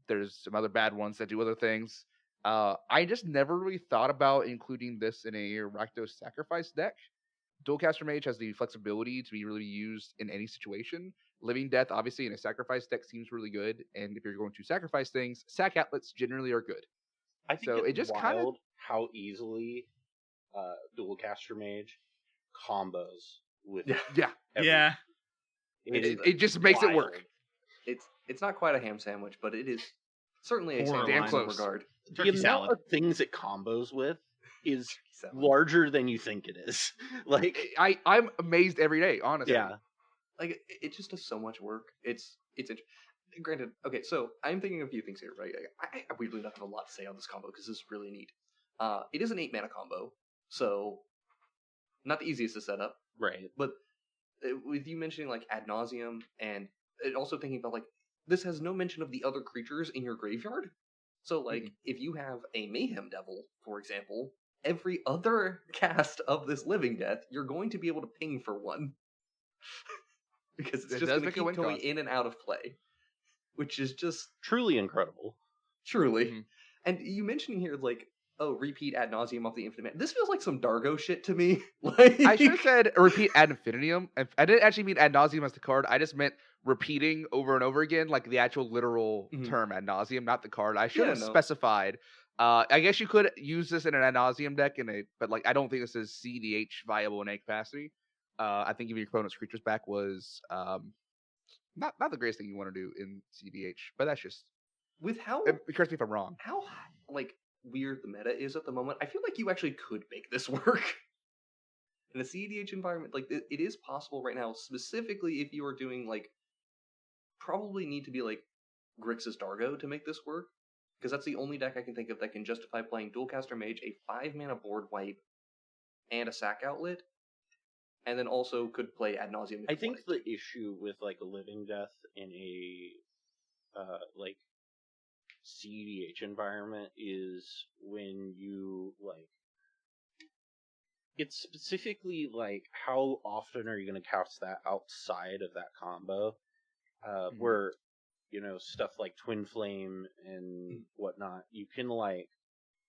There's some other bad ones that do other things. I just never really thought about including this in a Rakdos sacrifice deck. Dualcaster Mage has the flexibility to be really used in any situation. Living Death, obviously, in a sacrifice deck seems really good. And if you're going to sacrifice things, sack outlets generally are good. I think So it's it just wild how easily Dualcaster Mage combos with Yeah. Yeah. It just makes it work. It's not quite a ham sandwich, but it is certainly a sandwich Damn in close. some regard. The Turkey amount salad. of things it combos with is Salad. larger than you think it is. Like I'm amazed every day, honestly. yeah. Like it just does so much work. It's granted. Okay, so I'm thinking of a few things here, right? I weirdly don't have a lot to say on this combo because this is really neat. It is an 8-mana combo, so not the easiest to set up. Right. But with you mentioning like ad nauseum and also thinking about like this has no mention of the other creatures in your graveyard. So like if you have a Mayhem Devil, for example, every other cast of this Living Death, you're going to be able to ping for 1. Because it's just going to keep going in and out of play. Which is just Truly incredible. truly. Mm-hmm. And you mentioning here like, oh, repeat ad nauseum off the infinite man. This feels like some Dargo shit to me. Like I should have said repeat ad infinitum. I didn't actually mean ad nauseum as the card. I just meant repeating over and over again, like the actual literal term ad nauseum, not the card. I should have specified. I guess you could use this in an ad nauseum deck, but like I don't think this is CDH viable in any capacity. I think giving your opponent's creatures back was not the greatest thing you want to do in CDH, but that's just with how correct me if I'm wrong. How like weird the meta is at the moment. I feel like you actually could make this work. in a CEDH environment, like it is possible right now, specifically if you are doing like, probably need to be like Grixis Dargo to make this work, because that's the only deck I can think of that can justify playing Dualcaster Mage, a 5-mana board wipe, and a sack outlet, and then also could play Ad Nauseam. I think the issue with like a Living Death in a like CEDH environment is when you like, it's specifically like how often are you going to cast that outside of that combo, where stuff like Twin Flame and whatnot, you can like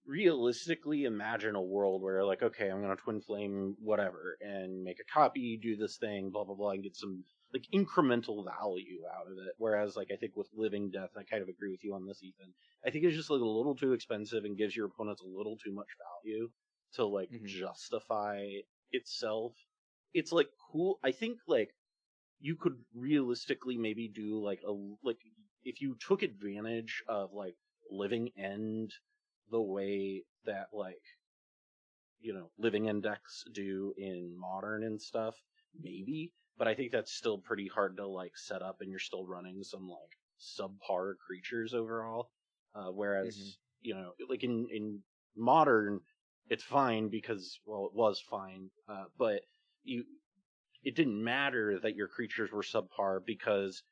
realistically imagine a world where like, okay, I'm going to Twin Flame whatever and make a copy, do this thing, blah blah blah, and get some like incremental value out of it. Whereas like I think with Living Death, I kind of agree with you on this, Ethan. I think it's just like a little too expensive and gives your opponents a little too much value to like justify itself. It's like cool. I think like you could realistically maybe do like if you took advantage of like Living End the way that like Living End decks do in Modern and stuff, maybe. But I think that's still pretty hard to like set up, and you're still running some like subpar creatures overall. Whereas like in Modern, it's fine because, well, it was fine, but it didn't matter that your creatures were subpar because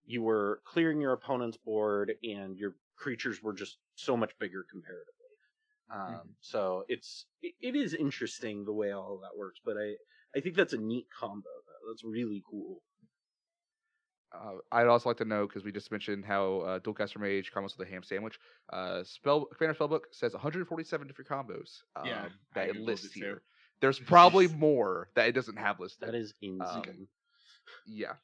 you were clearing your opponent's board and your creatures were just so much bigger comparatively. So it is interesting the way all of that works, but I think that's a neat combo though. That's really cool. I'd also like to know, because we just mentioned how Dualcaster Mage combos with a ham sandwich. Commander Spellbook says 147 different combos that it lists here. There's probably more that it doesn't have listed. That is insane. Yeah.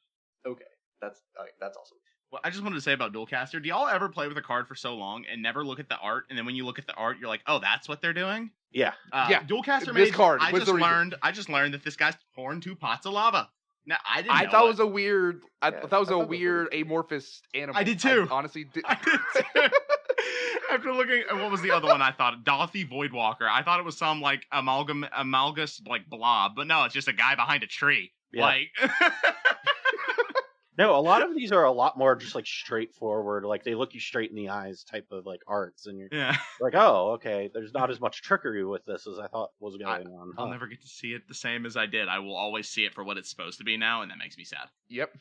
Okay, that's awesome. Well, I just wanted to say about Dualcaster. Do y'all ever play with a card for so long and never look at the art, and then when you look at the art, you're like, oh, that's what they're doing? Yeah. Dualcaster Mage. I just learned that this guy's pouring 2 pots of lava. Now, I didn't. I thought it was a weird. I thought it was a weird amorphous animal. I did too. I honestly did. I did too. After looking at what was the other one, I thought Dothy Voidwalker. I thought it was some like amalgamous like blob, but no, it's just a guy behind a tree. Yeah. Like. No, a lot of these are a lot more just like straightforward, like they look you straight in the eyes type of like arts, and you're like, oh, okay, there's not as much trickery with this as I thought was going on. I'll never get to see it the same as I did. I will always see it for what it's supposed to be now, and that makes me sad. Yep.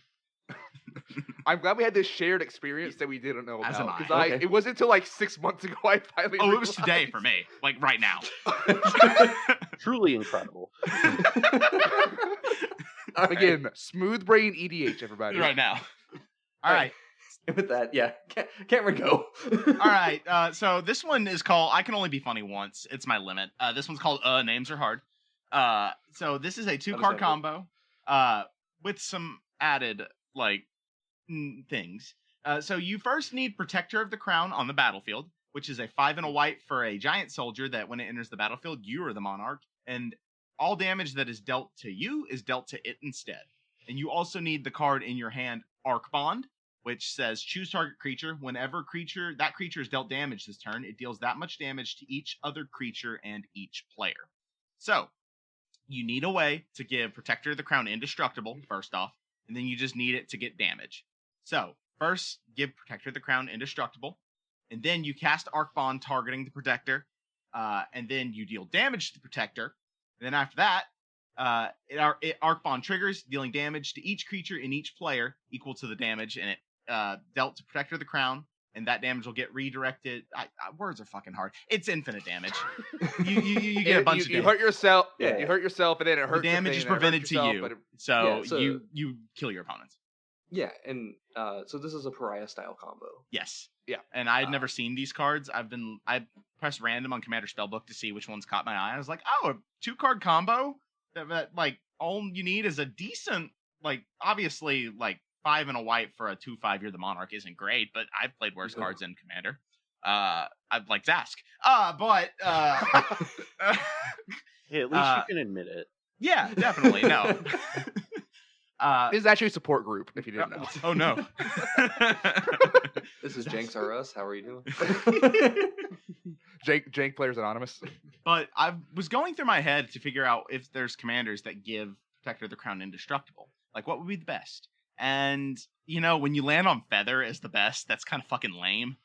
I'm glad we had this shared experience that we didn't know about. As am I. Okay. It wasn't until like 6 months ago I finally realized. It was today for me. Like right now. Truly incredible. Again, smooth brain EDH, everybody. Right now. All right. With that, yeah. Camera go. All right. So this one is called I Can Only Be Funny Once. It's my limit. This one's called Names Are Hard. So this is a 2-card combo with some added like things. So you first need Protector of the Crown on the battlefield, which is a 5 and a white for a giant soldier that when it enters the battlefield, you are the monarch, and all damage that is dealt to you is dealt to it instead. And you also need the card in your hand, Arc Bond, which says choose target creature. Whenever that creature is dealt damage this turn, it deals that much damage to each other creature and each player. So you need a way to give Protector of the Crown indestructible, first off, and then you just need it to get damage. So first, give Protector of the Crown indestructible, and then you cast Arc Bond targeting the Protector, and then you deal damage to the Protector. And then after that, Arc Bond triggers, dealing damage to each creature and each player equal to the damage, and it dealt to Protector of the Crown, and that damage will get redirected. Words are fucking hard. It's infinite damage. You get a bunch of damage. You hurt yourself. Yeah. You hurt yourself, and then it hurts. The damage is prevented to you, so you kill your opponents. Yeah, and so this is a pariah-style combo. Yes. Yeah. And I had never seen these cards. I pressed random on Commander Spellbook to see which ones caught my eye. I was like, oh, a 2-card combo that like all you need is a decent, like obviously like 5 and a white for a 2/5 You're the Monarch isn't great, but I've played worse cards in Commander. I'd like to ask. But hey, at least you can admit it. Yeah, definitely. No. This is actually a support group, if you didn't know. Oh, no. This is Jenks R Us. How are you doing? Jank Players Anonymous. But I was going through my head to figure out if there's commanders that give Protector of the Crown indestructible. Like, what would be the best? And, when you land on Feather as the best, that's kind of fucking lame.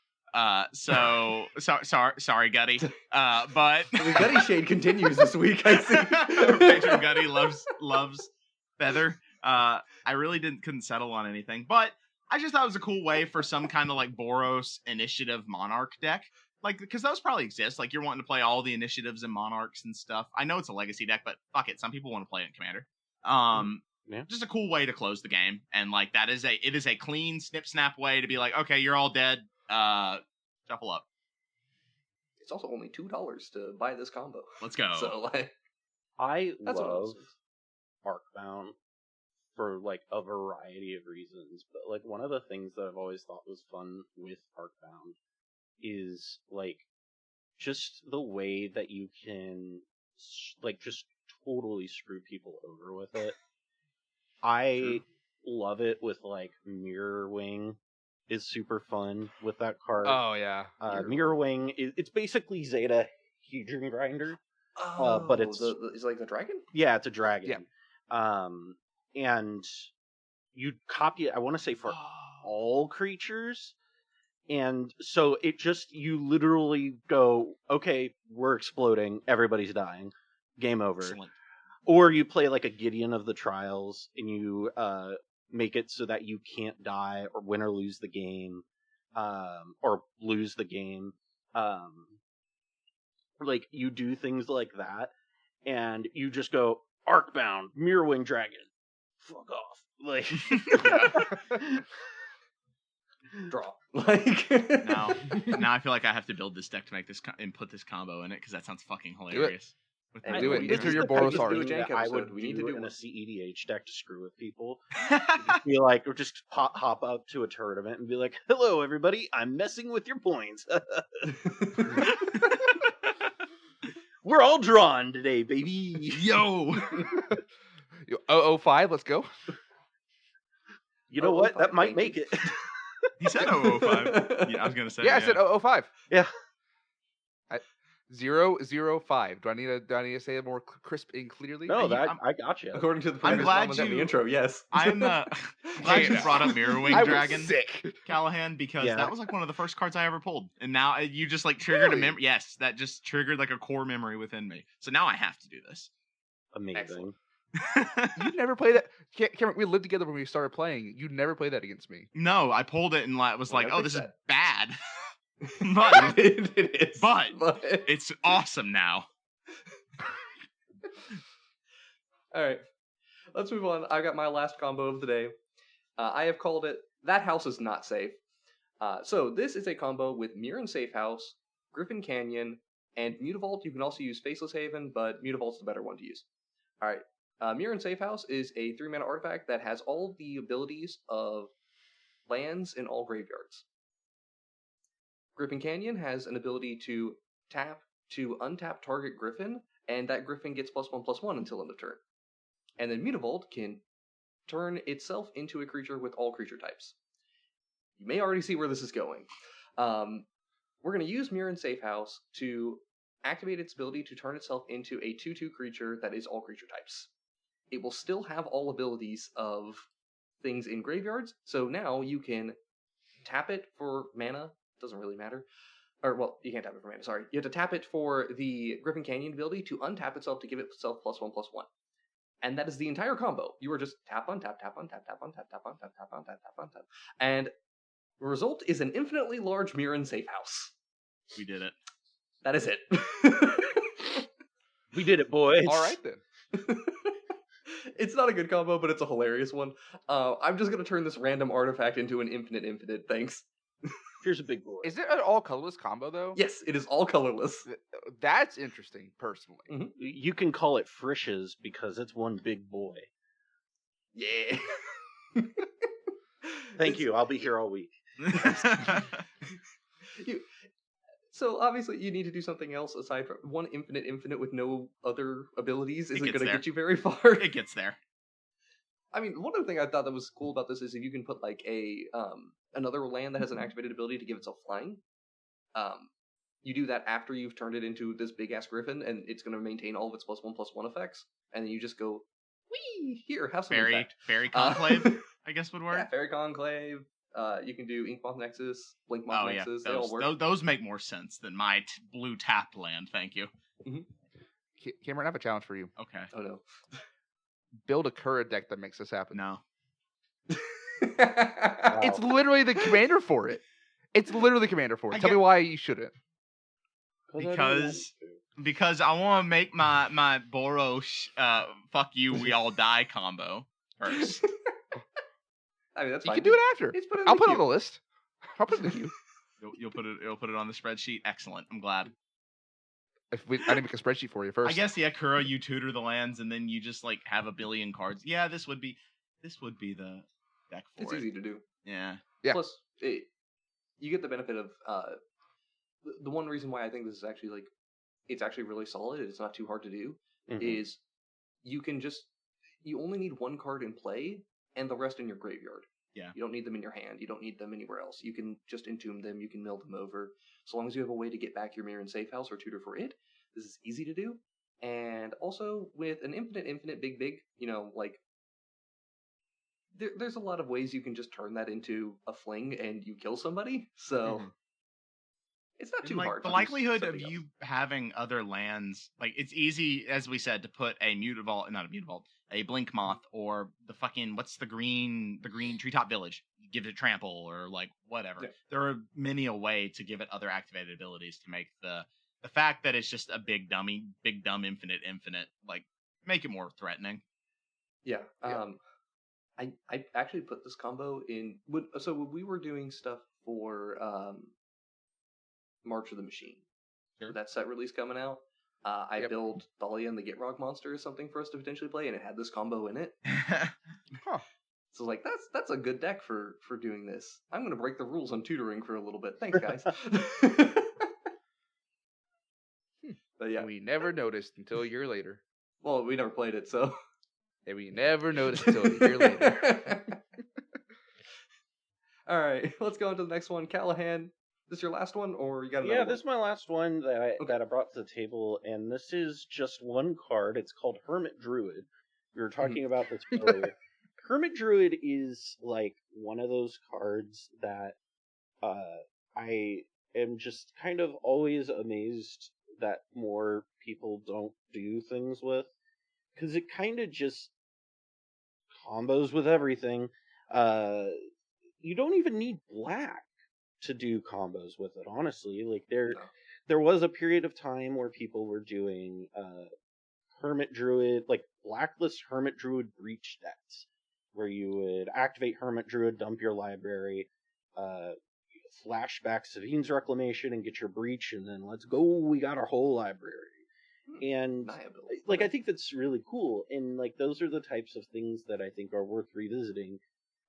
Sorry, Gutty. But The Gutty shade continues this week, I see. Patron Gutty loves Feather. I really couldn't settle on anything, but I just thought it was a cool way for some kind of like Boros initiative Monarch deck. Like, because those probably exist. Like, you're wanting to play all the initiatives and Monarchs and stuff. I know it's a legacy deck, but fuck it. Some people want to play it in Commander. Just a cool way to close the game. And like, it is a clean snip snap way to be like, okay, you're all dead. Shuffle up. It's also only $2 to buy this combo. Let's go. So I that's love Arcbound for like a variety of reasons, but like one of the things that I've always thought was fun with Arcbound is like just the way that you can like just totally screw people over with it. I love it with like Mirror Wing is super fun with that card. Oh yeah, Mirror Wing it's basically Zeta Hedron Grinder. But it's like the dragon? Yeah, it's a dragon. Yeah. And you copy it, I want to say for all creatures. And so you literally go, okay, we're exploding, everybody's dying, game over. Excellent. Or you play like a Gideon of the Trials, and you make it so that you can't die or win or lose the game, or lose the game. Like, you do things like that, and you just go, Arcbound, Mirrorwing Dragon, fuck off. Like, draw. Like, now I feel like I have to build this deck to make this and put this combo in it, because that sounds fucking hilarious. Do it. Enter your Boros heart. I would do in a CEDH deck to screw with people. Be like, or just hop up to a tournament and be like, hello, everybody, I'm messing with your points. We're all drawn today, baby. Yo. 005, let's go. You know what? That might make it. He said 005. Yeah, I was going to say. Yeah, I said 005. Yeah. 005. Do I need to say it more crisp and clearly? No, I got you. According to the I'm glad in the intro, yes. I'm glad you brought up Mirrorwing Dragon, sick. Callahan, because that was like one of the first cards I ever pulled, and now you just like triggered a memory. Yes, that just triggered like a core memory within me. So now I have to do this. Amazing. You never played that. Cameron, we lived together when we started playing. You never played that against me. No, I pulled it and was like, "Oh, this is bad." But it is. But it's awesome now. All right, let's move on. I got my last combo of the day. I have called it "That House Is Not Safe." So this is a combo with Mirren Safe House, Griffin Canyon, and Mutavault. You can also use Faceless Haven, but Mutavault's the better one to use. All right, Mirren Safe House is a 3-mana artifact that has all the abilities of lands in all graveyards. Griffin Canyon has an ability to tap to untap target Griffin, and that Griffin gets +1/+1 until end of turn. And then Mutavault can turn itself into a creature with all creature types. You may already see where this is going. We're going to use Mirren Safe House to activate its ability to turn itself into a 2/2 creature that is all creature types. It will still have all abilities of things in graveyards, so now you can tap it for mana. Doesn't really matter. Or, well, you can't tap it for mana, sorry. You have to tap it for the Griffin Canyon ability to untap itself to give itself +1/+1. And that is the entire combo. You are just tap on tap, tap on tap, tap on tap, tap on tap, tap on tap, tap on tap. And the result is an infinitely large Mirren Safe House. We did it. That is it. We did it, boys. All right, then. It's not a good combo, but it's a hilarious one. I'm just going to turn this random artifact into an infinite, thanks. Here's a big boy. Is it an all colorless combo though? Yes, it is all colorless. That's interesting, personally. Mm-hmm. You can call it Frisch's because it's one big boy. Yeah. Thank you. I'll be here all week. So obviously you need to do something else aside from one infinite with no other abilities isn't going to get you very far. It gets there. I mean, one other thing I thought that was cool about this is if you can put like a another land that has an activated ability to give itself flying. you do that after you've turned it into this big ass griffin, and it's going to maintain all of its +1/+1 effects. And then you just go, wee, here, have some effect. Fairy Conclave, I guess would work. Yeah, Fairy Conclave. You can do Ink Moth Nexus, Blink Moth Nexus. They all work. Those make more sense than my blue tapped land. Thank you. Mm-hmm. Cameron, I have a challenge for you. Okay. Oh no. Build a Kura deck that makes this happen. No. It's literally the commander for it. It's literally the commander for it. Tell me why you shouldn't. Because I want to make my Boros fuck you we all die combo first. I mean, that's you fine. can do it after. I'll put it on the list. I'll put it in the queue. You'll put it on the spreadsheet. Excellent. I'm glad. I didn't make a spreadsheet for you first. I guess Kura, you tutor the lands and then you just like have a billion cards. Yeah, this would be the deck for it's easy to do. Yeah. Plus, you get the benefit of the one reason why I think this is actually like it's actually really solid. It's not too hard to do. Is you only need one card in play and the rest in your graveyard. Yeah. You don't need them in your hand. You don't need them anywhere else. You can just entomb them. You can mill them over. So long as you have a way to get back your mirror and safe house or tutor for it, this is easy to do. And also with an infinite big, like there's a lot of ways you can just turn that into a fling and you kill somebody. So it's not too hard. The likelihood of you having other lands, like it's easy, as we said, to put a a Blink Moth or the fucking what's the green Treetop Village, give it trample or like whatever. Yeah. There are many a way to give it other activated abilities to make the fact that it's just a big dumb infinite like make it more threatening. Yeah. I actually put this combo in when we were doing stuff for March of the Machine. Sure. That set release coming out. I built Thalia and the Gitrog monster as something for us to potentially play, and it had this combo in it. So like that's a good deck for doing this. I'm gonna break the rules on tutoring for a little bit. Thanks, guys. But yeah, we never noticed until a year later. Well, we never played it, so. And we never noticed until a year later. All right, let's go on to the next one. Callahan, this your last one, or you got another one? This is my last one that I brought to the table, and this is just one card. It's called Hermit Druid. We were talking about this earlier. Hermit Druid is like one of those cards that I am just kind of always amazed that more people don't do things with, because it kind of just combos with everything. You don't even need black to do combos with it, honestly. Like there was a period of time where people were doing Hermit Druid, like blacklist Hermit Druid breach decks, where you would activate Hermit Druid, dump your library, flashback Savine's Reclamation and get your breach, and then let's go, we got our whole library. And like I think that's really cool, and like those are the types of things that I think are worth revisiting.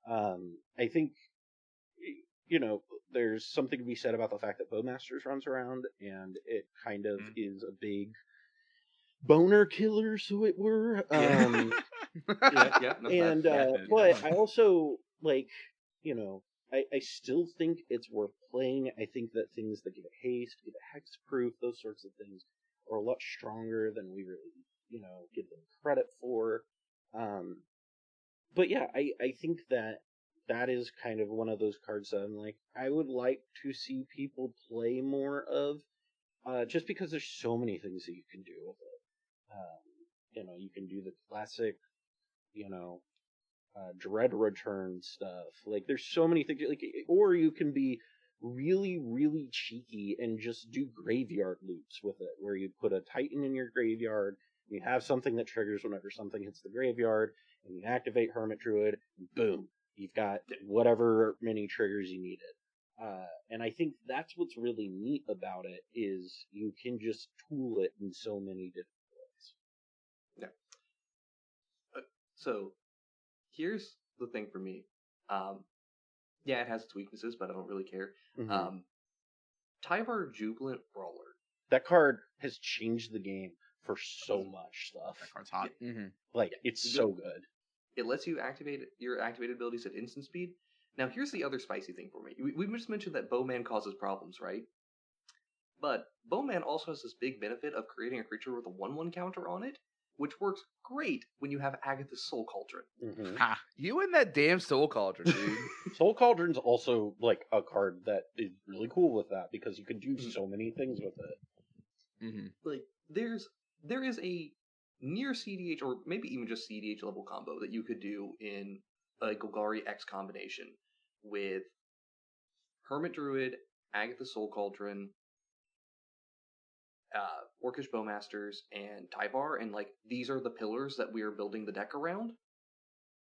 I think there's something to be said about the fact that Bowmasters runs around, and it kind of is a big boner killer, so it were. No, and but I also like, I still think it's worth playing. I think that things that give it haste, give it hexproof, those sorts of things are a lot stronger than we really, give them credit for. But yeah, I think that is kind of one of those cards that I'm like, I would like to see people play more of, just because there's so many things that you can do with it. You can do the classic, Dread Return stuff. Like, there's so many things, like, or you can be really, really cheeky and just do graveyard loops with it, where you put a Titan in your graveyard, and you have something that triggers whenever something hits the graveyard, and you activate Hermit Druid, and boom, you've got whatever many triggers you needed. And I think that's what's really neat about it, is you can just tool it in so many different ways. Yeah. So, here's the thing for me. Yeah, it has its weaknesses, but I don't really care. Mm-hmm. Tyvar Jubilant Brawler. That card has changed the game for so much stuff. That card's hot. Mm-hmm. Like, it's so good. It lets you activate your activated abilities at instant speed. Now, here's the other spicy thing for me. We just mentioned that Bowman causes problems, right? But Bowman also has this big benefit of creating a creature with a 1/1 counter on it, which works great when you have Agatha's Soul Cauldron. Mm-hmm. Ha! You and that damn Soul Cauldron, dude. Soul Cauldron's also like a card that is really cool with that because you can do so many things with it. Mm-hmm. Like there is a near CDH or maybe even just CDH level combo that you could do in a Golgari X combination with Hermit Druid, Agatha Soul Cauldron, Orcish Bowmasters, and Tyvar, and like these are the pillars that we are building the deck around.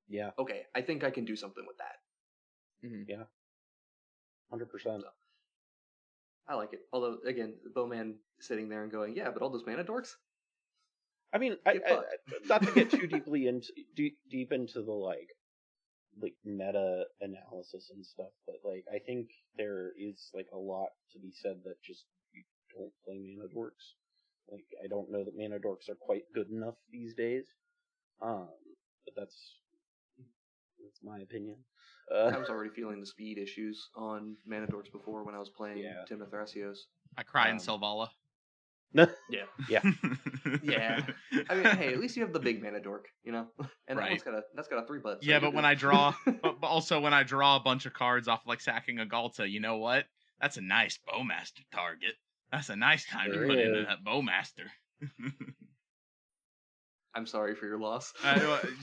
Yeah. Okay, I think I can do something with that. Mm-hmm. Yeah. 100%. So, I like it. Although, again, Bowman sitting there and going, yeah, but all those mana dorks? I mean, not to get too deep into the like meta analysis and stuff, but like I think there is like a lot to be said that just you don't play mana dorks. Like I don't know that mana dorks are quite good enough these days. But that's my opinion. I was already feeling the speed issues on mana dorks before when I was playing Timna Thrasios. I cry in Selvala. Yeah. Yeah. Yeah. I mean, hey, at least you have the big mana dork, you know? And Right. that's got a 3-butt. Yeah, but when I draw, but also when I draw a bunch of cards off like sacking a Galta, you know what? That's a nice Bowmaster target. That's a nice time to put into that Bowmaster. I'm sorry for your loss.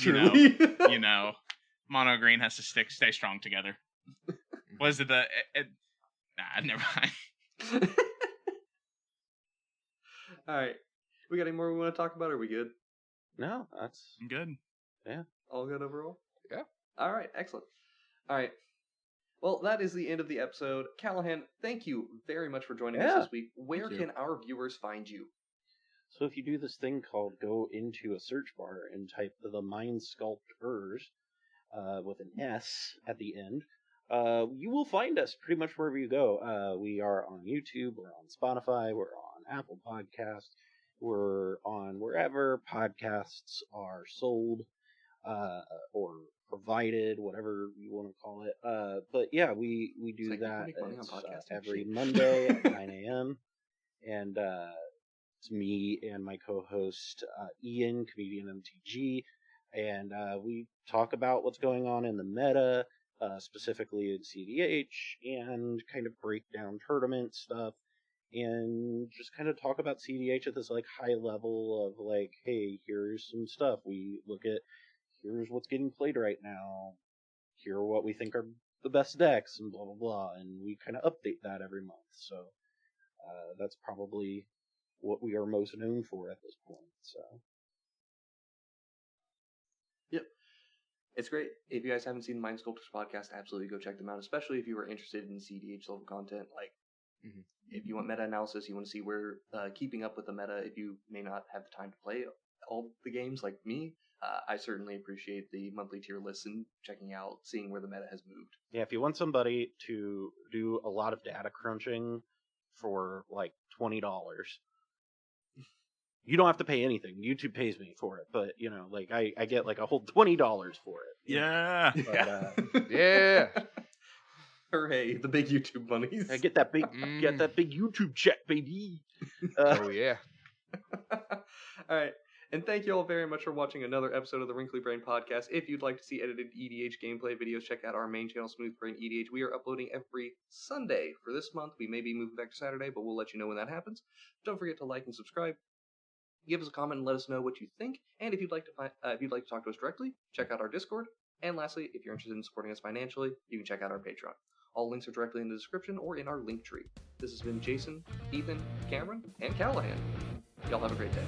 You know, mono green has to stay strong together. Was it the? Nah, never mind. All right, we got any more we want to talk about? Or are we good? No, that's I'm good. Yeah, all good overall. Yeah. All right, excellent. All right. Well, that is the end of the episode. Callahan, thank you very much for joining us this week. Where can our viewers find you? So if you do this thing called go into a search bar and type the Mind Sculptors with an S at the end, you will find us pretty much wherever you go. We are on YouTube, we're on Spotify, we're on Apple Podcasts, we're on wherever podcasts are sold or provided, whatever you want to call it. But yeah, we do like that every shit. Monday at 9 a.m. And it's me and my co-host Ian, comedian MTG, and we talk about what's going on in the meta, specifically in CDH, and kind of break down tournament stuff, and just kind of talk about CDH at this like high level of like, hey, here's some stuff. We look at, here's what's getting played right now, here are what we think are the best decks, and blah blah blah, and we kind of update that every month. So that's probably what we are most known for at this point. So yep, it's great. If you guys haven't seen the Mind Sculptors podcast, absolutely go check them out, especially if you are interested in CDH level content. Like if you want meta analysis, you want to see where keeping up with the meta, if you may not have the time to play all the games like me, I certainly appreciate the monthly tier lists and checking out, seeing where the meta has moved. yeah, if you want somebody to do a lot of data crunching for like $20, you don't have to pay anything. YouTube pays me for it, but you know, like I get like a whole $20 for it. Yeah. But, Yeah. Hooray, the big YouTube bunnies. I get that big YouTube check, baby. Oh yeah. All right. And thank you all very much for watching another episode of the Wrinkly Brain Podcast. If you'd like to see edited EDH gameplay videos, check out our main channel, Smooth Brain EDH. We are uploading every Sunday for this month. We may be moving back to Saturday, but we'll let you know when that happens. Don't forget to like and subscribe. Give us a comment and let us know what you think. And if you'd like to talk to us directly, check out our Discord. And lastly, if you're interested in supporting us financially, you can check out our Patreon. All links are directly in the description or in our link tree. This has been Jason, Ethan, Cameron, and Callahan. Y'all have a great day.